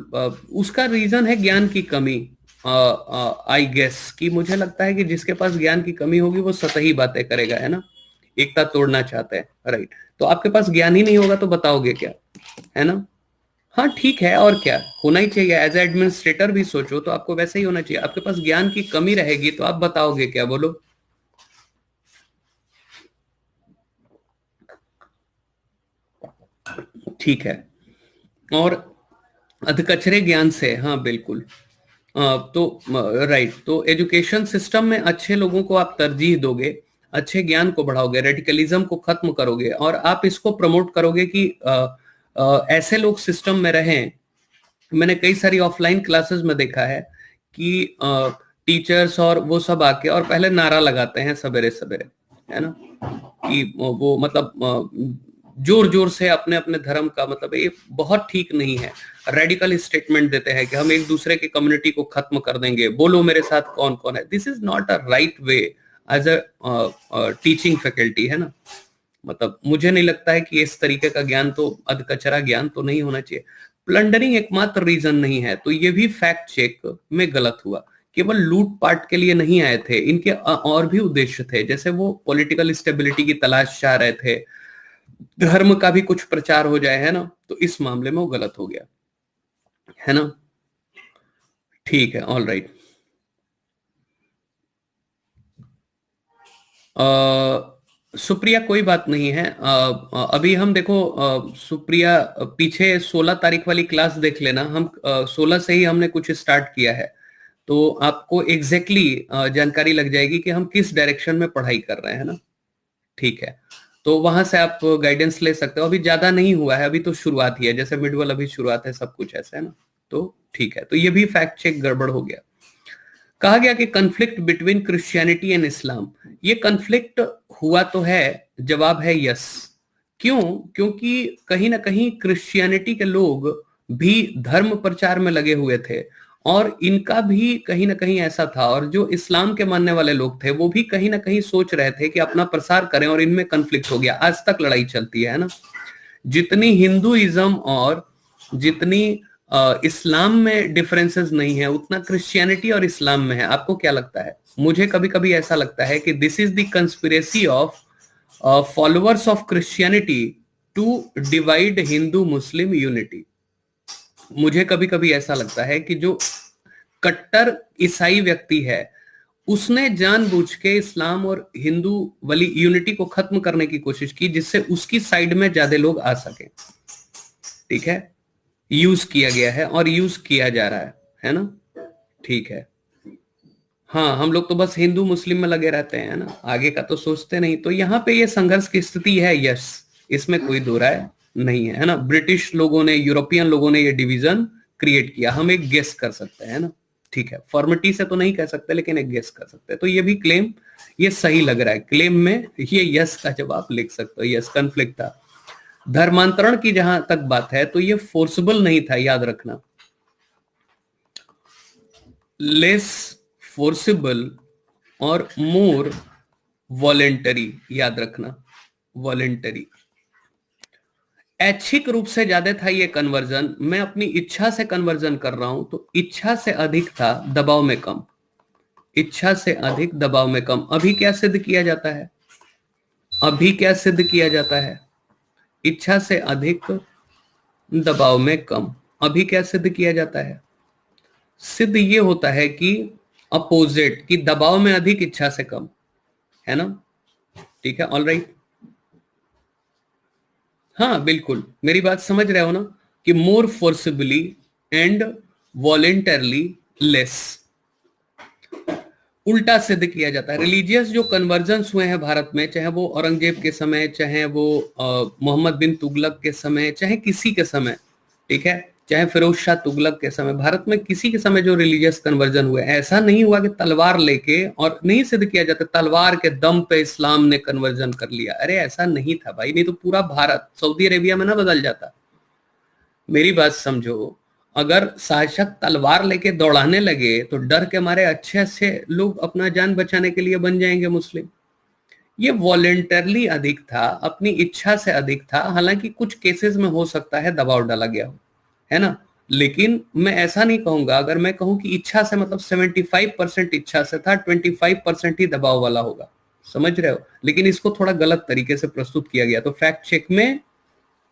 उसका रीजन है ज्ञान की कमी। आई गेस कि मुझे लगता है कि जिसके पास ज्ञान की कमी होगी वो सतही बातें करेगा, है ना। एकता तोड़ना चाहते हैं, राइट। तो आपके पास ज्ञान ही नहीं होगा तो बताओगे क्या, है ना। हाँ ठीक है, और क्या होना ही चाहिए। एज एडमिनिस्ट्रेटर भी सोचो तो आपको वैसे ही होना चाहिए। आपके पास ज्ञान की कमी रहेगी तो आप बताओगे क्या? बोलो। ठीक है, और अधकचरे ज्ञान से, हाँ बिल्कुल। तो राइट, तो एजुकेशन सिस्टम में अच्छे लोगों को आप तरजीह दोगे, अच्छे ज्ञान को बढ़ाओगे, रेडिकलिज्म को खत्म करोगे, और आप इसको प्रमोट करोगे कि ऐसे लोग सिस्टम में रहें। मैंने कई सारी ऑफलाइन क्लासेस में देखा है कि टीचर्स और वो सब आके और पहले नारा लगाते हैं सवेरे सवेरे, है ना, कि वो मतलब जोर जोर से अपने अपने धर्म का, मतलब ये बहुत ठीक नहीं है। रेडिकल स्टेटमेंट देते हैं कि हम एक दूसरे की कम्युनिटी को खत्म कर देंगे, बोलो मेरे साथ कौन कौन है। This is not a right way as a teaching faculty, है ना। मतलब मुझे नहीं लगता है कि इस तरीके का ज्ञान, तो अधकचरा ज्ञान तो नहीं होना चाहिए। प्लंडरिंग एकमात्र रीजन नहीं है, तो ये भी फैक्ट चेक में गलत हुआ। केवल लूट पाट के लिए नहीं आए थे, इनके और भी उद्देश्य थे। जैसे वो पॉलिटिकल स्टेबिलिटी की तलाश चाह रहे थे, धर्म का भी कुछ प्रचार हो जाए, है ना। तो इस मामले में वो गलत हो गया, है ना। ठीक है, ऑल राइट। सुप्रिया कोई बात नहीं है। अभी हम देखो, सुप्रिया पीछे 16 तारीख वाली क्लास देख लेना। हम 16 से ही हमने कुछ स्टार्ट किया है, तो आपको एग्जैक्टली जानकारी लग जाएगी कि हम किस डायरेक्शन में पढ़ाई कर रहे हैं ना। ठीक है, तो वहां से आप गाइडेंस ले सकते हो। अभी ज्यादा नहीं हुआ है, अभी तो शुरुआत ही है, जैसे मिडवल अभी शुरुआत है, सब कुछ ऐसा है ना। तो ठीक है, तो ये भी फैक्ट चेक गड़बड़ हो गया। कहा गया कि कन्फ्लिक्ट बिटवीन क्रिश्चियनिटी एंड इस्लाम, ये कन्फ्लिक्ट हुआ तो है, जवाब है यस। क्यों? क्योंकि कहीं ना कहीं क्रिश्चियनिटी के लोग भी धर्म प्रचार में लगे हुए थे, और इनका भी कहीं ना कहीं ऐसा था। और जो इस्लाम के मानने वाले लोग थे वो भी कहीं ना कहीं सोच रहे थे कि अपना प्रसार करें, और इनमें कन्फ्लिक्ट हो गया। आज तक लड़ाई चलती है ना। जितनी हिंदुइज्म और जितनी इस्लाम में डिफरेंसेस नहीं है, उतना क्रिश्चियनिटी और इस्लाम में है। आपको क्या लगता है? मुझे कभी कभी ऐसा लगता है कि this is the conspiracy of followers of Christianity to divide Hindu Muslim unity. मुझे कभी कभी ऐसा लगता है कि जो कट्टर ईसाई व्यक्ति है, उसने जानबूझ के इस्लाम और हिंदू वाली यूनिटी को खत्म करने की कोशिश की, जिससे उसकी साइड में ज्यादा लोग आ सके। ठीक है, यूज किया गया है और यूज किया जा रहा है ना? ठीक है। हाँ, हम लोग तो बस हिंदू मुस्लिम में लगे रहते हैं ना, आगे का तो सोचते नहीं। तो यहाँ पे ये संघर्ष की स्थिति है, यस, इसमें कोई दो राय नहीं है ना। ब्रिटिश लोगों ने, यूरोपियन लोगों ने ये डिवीजन क्रिएट किया, हम एक गेस कर सकते हैं ना। ठीक है, फॉर्मिटी से तो नहीं कह सकते, लेकिन एक गेस कर सकते हैं। तो ये भी क्लेम, ये सही लग रहा है क्लेम में, ये यस का जवाब लिख सकते हो। यस, कन्फ्लिक्ट था। धर्मांतरण की जहां तक बात है, तो ये फोर्सबल नहीं था, याद रखना। लेस फोर्सेबल और मोर वॉलेंटरी, याद रखना, वॉलेंटरी। ऐच्छिक रूप से ज्यादा था ये कन्वर्जन, मैं अपनी इच्छा से कन्वर्जन कर रहा हूं, तो इच्छा से अधिक था, दबाव में कम। इच्छा से अधिक, दबाव में कम। अभी क्या सिद्ध किया जाता है? अभी क्या सिद्ध किया जाता है? इच्छा से अधिक, दबाव में कम। अभी क्या सिद्ध किया जाता है? सिद्ध ये होता है कि अपोजिट, कि दबाव में अधिक, इच्छा से कम, है ना? ठीक है, ऑल राइट। हाँ बिल्कुल, मेरी बात समझ रहे हो ना, कि मोर फोर्सिबली एंड वॉलेंटरली लेस। उल्टा सिद्ध किया जाता है। रिलीजियस जो कन्वर्जन्स हुए हैं भारत में, चाहे वो औरंगजेब के समय, चाहे वो मोहम्मद बिन तुगलक के समय, चाहे किसी के समय, ठीक है, चाहे फिरोज शाह तुगलक के समय, भारत में किसी के समय जो रिलीजियस कन्वर्जन हुए, ऐसा नहीं हुआ कि तलवार लेके, और नहीं सिद्ध किया जाता तलवार के दम पे इस्लाम ने कन्वर्जन कर लिया। अरे ऐसा नहीं था भाई, नहीं तो पूरा भारत सऊदी अरेबिया में ना बदल जाता। मेरी बात समझो, अगर शासक तलवार लेके दौड़ाने लगे, तो डर के मारे अच्छे अच्छे लोग अपना जान बचाने के लिए बन जाएंगे मुस्लिम। ये वॉलेंटरली अधिक था, अपनी इच्छा से अधिक था। हालांकि कुछ केसेस में हो सकता है दबाव डाला गया हो, है ना, लेकिन मैं ऐसा नहीं कहूंगा। अगर मैं कहूं कि इच्छा से, मतलब 75% इच्छा से था, 25% ही दबाव वाला होगा। समझ रहे हो? लेकिन इसको थोड़ा गलत तरीके से प्रस्तुत किया गया, तो फैक्ट चेक में,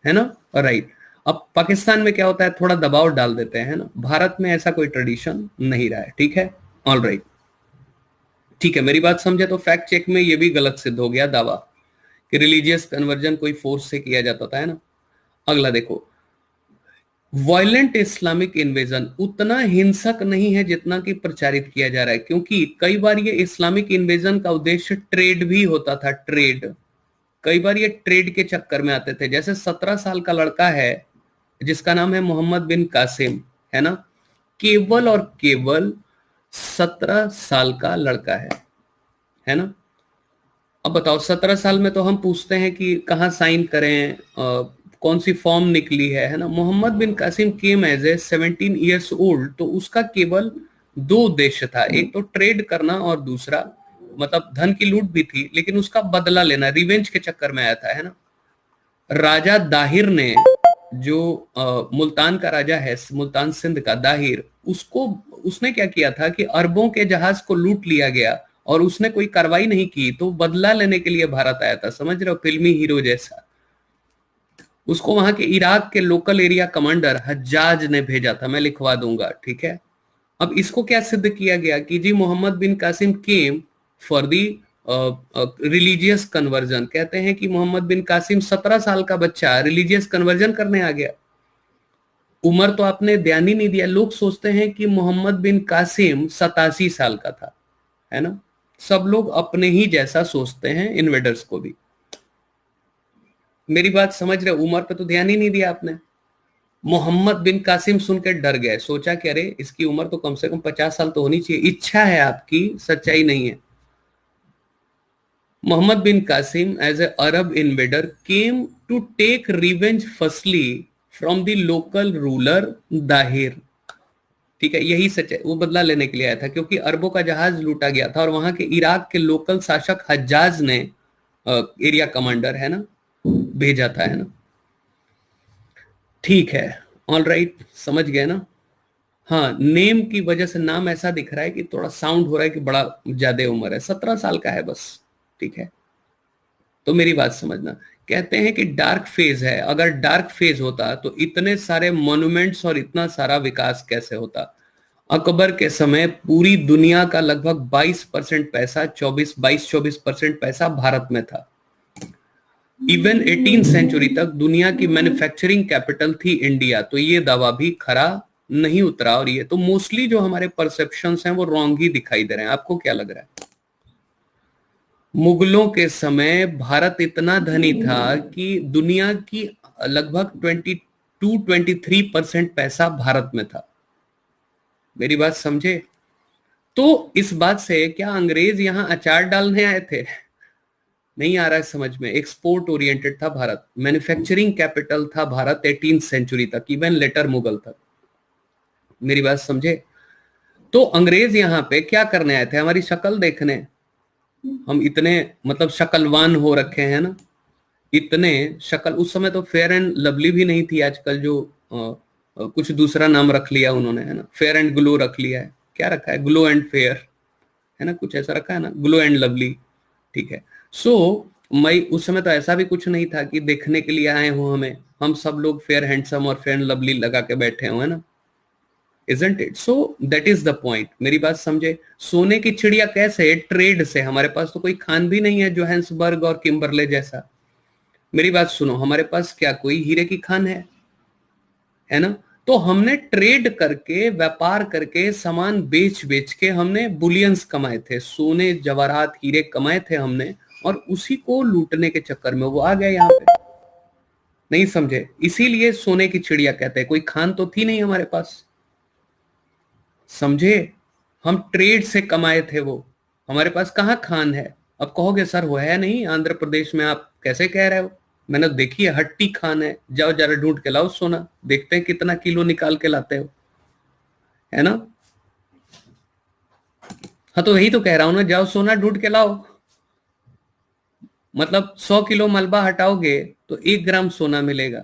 है ना, राइट। अब पाकिस्तान में क्या होता है, थोड़ा दबाव डाल देते हैं ना। भारत में ऐसा कोई ट्रेडिशन नहीं रहा है। ठीक है, ऑल राइट। ठीक है, मेरी बात समझे? तो फैक्ट चेक में ये भी गलत सिद्ध हो गया दावा कि रिलीजियस कन्वर्जन कोई फोर्स से किया जाता था, है ना। अगला देखो, वायलेंट इस्लामिक इन्वेजन उतना हिंसक नहीं है जितना कि प्रचारित किया जा रहा है, क्योंकि कई बार ये इस्लामिक इन्वेजन का उद्देश्य ट्रेड भी होता था। ट्रेड, कई बार ये ट्रेड के चक्कर में आते थे। जैसे 17 साल का लड़का है जिसका नाम है मोहम्मद बिन कासिम, है ना, केवल और केवल 17 साल का लड़का है ना। अब बताओ, 17 साल में तो हम पूछते हैं कि कहाँ साइन करें, कौन सी फॉर्म निकली है ना। Mohammad bin Qasim came as a 17 years old, तो उसका केवल दो उद्देश्य था, एक तो ट्रेड करना और दूसरा, मतलब धन की लूट भी थी, लेकिन उसका बदला लेना, रिवेंज के चक्कर में आया था, है ना। राजा दाहिर ने, जो मुल्तान का राजा है, मुल्तान सिंध का दाहिर, उसको, उसने क्या किया था कि अरबों के जहाज को लूट लिया गया और उसने कोई कार्रवाई नहीं की, तो बदला लेने के लिए भारत आया था। समझ रहे हो, फिल्मी हीरो जैसा। उसको वहां के इराक के लोकल एरिया कमांडर हज्जाज ने भेजा था, मैं लिखवा दूंगा, ठीक है। अब इसको क्या सिद्ध किया गया कि जी Mohammad bin Qasim came for the religious conversion. कहते हैं कि मोहम्मद बिन कासिम 17 साल का बच्चा रिलीजियस कन्वर्जन करने आ गया। उम्र तो आपने ध्यान ही नहीं दिया। लोग सोचते हैं कि मोहम्मद बिन कासिम 87 साल का था, है ना। सब लोग अपने ही जैसा सोचते हैं, इन्वेडर्स को भी। मेरी बात समझ रहे? उम्र पे तो ध्यान ही नहीं दिया आपने। मोहम्मद बिन कासिम सुन के डर गए, सोचा कि अरे इसकी उम्र तो कम से कम 50 साल तो होनी चाहिए। इच्छा है आपकी, सच्चाई नहीं है। Mohammad bin Qasim as a Arab invader came to take revenge firstly from the local ruler Dahir. ठीक है, यही सच है, वो बदला लेने के लिए आया था, क्योंकि अरबों का जहाज लूटा गया था और वहां के इराक के लोकल शासक हज्जाज ने, एरिया कमांडर है ना, भेजा था, है ना। ठीक है, ऑल राइट, समझ गए ना। हाँ, नेम की वजह से नाम ऐसा दिख रहा है कि थोड़ा साउंड हो रहा है कि बड़ा ज्यादा उम्र है, 17 साल का है बस। ठीक है, तो मेरी बात समझना। कहते हैं कि डार्क फेज है, अगर डार्क फेज होता तो इतने सारे मॉन्यूमेंट्स और इतना सारा विकास कैसे होता। अकबर के समय पूरी दुनिया का लगभग 22% पैसा, 24% भारत में था। इवन 18 सेंचुरी तक दुनिया की मैन्युफैक्चरिंग कैपिटल थी इंडिया, तो ये दावा भी खरा नहीं उतरा। और ये तो मोस्टली जो हमारे परसेप्शंस हैं वो रॉन्ग ही दिखाई दे रहे हैं। आपको क्या लग रहा है? मुगलों के समय भारत इतना धनी था कि दुनिया की लगभग 22-23% पैसा भारत में था। मेरी बात समझे? तो इस बात से क्या अंग्रेज यहां अचार डालने आए थे? नहीं आ रहा है समझ में। एक्सपोर्ट ओरिएंटेड था भारत, मैन्युफैक्चरिंग कैपिटल था भारत 18 सेंचुरी तक, इवन लेटर मुगल तक। मेरी बात समझे? तो अंग्रेज यहाँ पे क्या करने आए थे? हमारी शक्ल देखने। हम इतने मतलब शक्लवान हो रखे हैं ना, इतने शक्ल। उस समय तो फेयर एंड लवली भी नहीं थी, आजकल जो कुछ दूसरा नाम रख लिया उन्होंने, है ना। फेयर एंड ग्लो रख लिया है, क्या रखा है? ग्लो एंड फेयर, है ना, कुछ ऐसा रखा है ना, ग्लो एंड लवली। ठीक है। सो मैं उस समय तो ऐसा भी कुछ नहीं था कि देखने के लिए आए हो हमें। हम सब लोग फेयर हैंडसम और फेयर लवली लगा के बैठे हुए हैं ना, isn't it? So that is the point. मेरी बात समझे? सोने की चिड़िया कैसे? ट्रेड से। हमारे पास तो कोई खान भी नहीं है जोहान्सबर्ग और किम्बरले जैसा। मेरी बात सुनो, हमारे पास क्या कोई हीरे की खान है ना? तो हमने ट्रेड करके, व्यापार करके, सामान बेच बेच के हमने बुलियंस कमाए थे, सोने जवाहरात हीरे कमाए थे हमने। और उसी को लूटने के चक्कर में वो आ गया यहाँ पे। नहीं समझे? इसीलिए सोने की चिड़िया कहते हैं। कोई खान तो थी नहीं हमारे पास, समझे? हम ट्रेड से कमाए थे वो। हमारे पास कहाँ खान है? अब कहोगे सर वो है नहीं आंध्र प्रदेश में, आप कैसे कह रहे हो? मैंने तो देखी है, हट्टी खान है। जाओ जरा ढूंढ के लाओ सोना, देखते हैं कितना किलो निकाल के लाते हो, है ना। हाँ, तो वही तो कह रहा हूं ना, जाओ सोना ढूंढ के लाओ। मतलब 100 किलो मलबा हटाओगे तो 1 ग्राम सोना मिलेगा।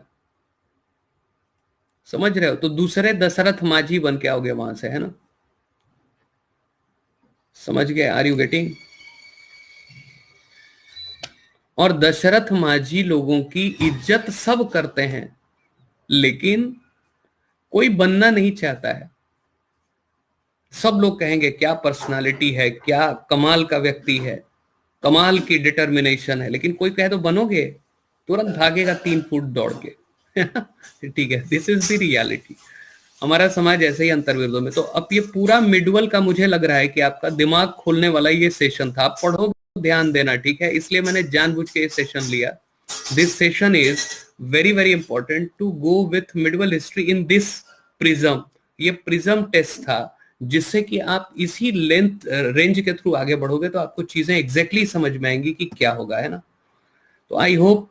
समझ रहे हो? तो दूसरे दशरथ माझी बन के आओगे वहां से, है ना। समझ गए? Are you getting? और दशरथ माझी लोगों की इज्जत सब करते हैं, लेकिन कोई बनना नहीं चाहता है। सब लोग कहेंगे क्या पर्सनालिटी है, क्या कमाल का व्यक्ति है, कमाल की डिटर्मिनेशन है, लेकिन कोई कहे तो बनोगे, तुरंत भागेगा 3 फुट दौड़ के। ठीक है, दिस इज द रियलिटी। हमारा समाज ऐसे ही अंतर्विरोधों में। तो अब ये पूरा मिडवल का मुझे लग रहा है कि आपका दिमाग खोलने वाला ये सेशन था। आप पढ़ोगे तो ध्यान देना, ठीक है? इसलिए मैंने जानबूझ के ये सेशन लिया। This session is very very important to go with medieval history in this prism. ये प्रिज्म टेस्ट था, जिससे कि आप इसी लेंथ रेंज के थ्रू आगे बढ़ोगे तो आपको चीजें एग्जैक्टली exactly समझ में आएंगी कि क्या होगा, है ना। तो आई होप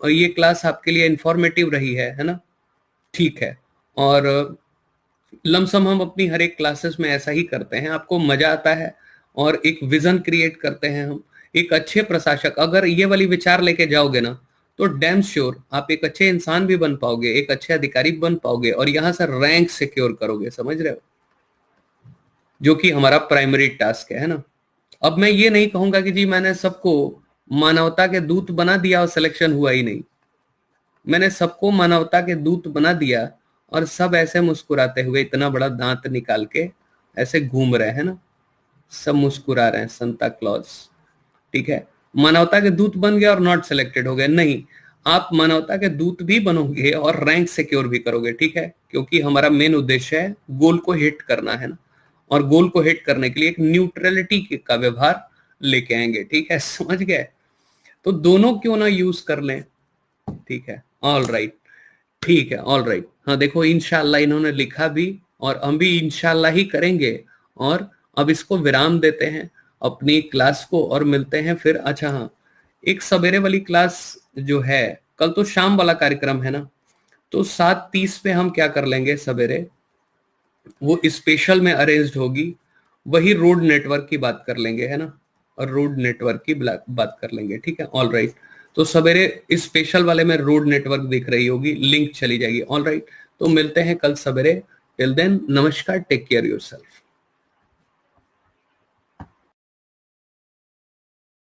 ये क्लास आपके लिए इंफॉर्मेटिव रही है ना। ठीक है। और लमसम हम अपनी हर एक क्लासेस में ऐसा ही करते हैं, आपको मजा आता है और एक विजन क्रिएट करते हैं हम। एक अच्छे प्रशासक अगर ये वाली विचार लेके जाओगे ना, तो डैम श्योर आप एक अच्छे इंसान भी बन पाओगे, एक अच्छे अधिकारी बन पाओगे, और यहां से रैंक सिक्योर करोगे। समझ रहे हो? जो कि हमारा प्राइमरी टास्क है ना। अब मैं ये नहीं कहूंगा कि जी मैंने सबको मानवता के दूत बना दिया और सिलेक्शन हुआ ही नहीं। मैंने सबको मानवता के दूत बना दिया और सब ऐसे मुस्कुराते हुए, इतना बड़ा दांत निकाल के ऐसे घूम रहे हैं ना, सब मुस्कुरा रहे हैं, संता क्लॉज। ठीक है, मानवता के दूत बन गए और नॉट सिलेक्टेड हो गए? नहीं, आप मानवता के दूत भी बनोगे और रैंक सिक्योर भी करोगे। ठीक है, क्योंकि हमारा मेन उद्देश्य है गोल को हिट करना, है ना। और गोल को हिट करने के लिए एक न्यूट्रलिटी का व्यवहार लेके आएंगे। ठीक है, समझ गए? तो दोनों क्यों ना यूज कर लें। ठीक है, ऑल राइट। ठीक है, ऑल राइट। हाँ देखो, इंशाल्लाह इन्होंने लिखा भी, और हम भी इंशाल्लाह ही करेंगे। और अब इसको विराम देते हैं अपनी क्लास को, और मिलते हैं फिर। अच्छा हाँ, एक सवेरे वाली क्लास जो है, कल तो शाम वाला कार्यक्रम है ना, तो 7:30 पे हम क्या कर लेंगे सवेरे, वो स्पेशल में अरेंज्ड होगी। वही रोड नेटवर्क की बात कर लेंगे, है ना। और रोड नेटवर्क की बात कर लेंगे। ठीक है, ऑल राइट। तो सवेरे इस स्पेशल वाले में रोड नेटवर्क दिख रही होगी, लिंक चली जाएगी। ऑल राइट, तो मिलते हैं कल सवेरे। टिल देन, नमस्कार, टेक केयर योरसेल्फ।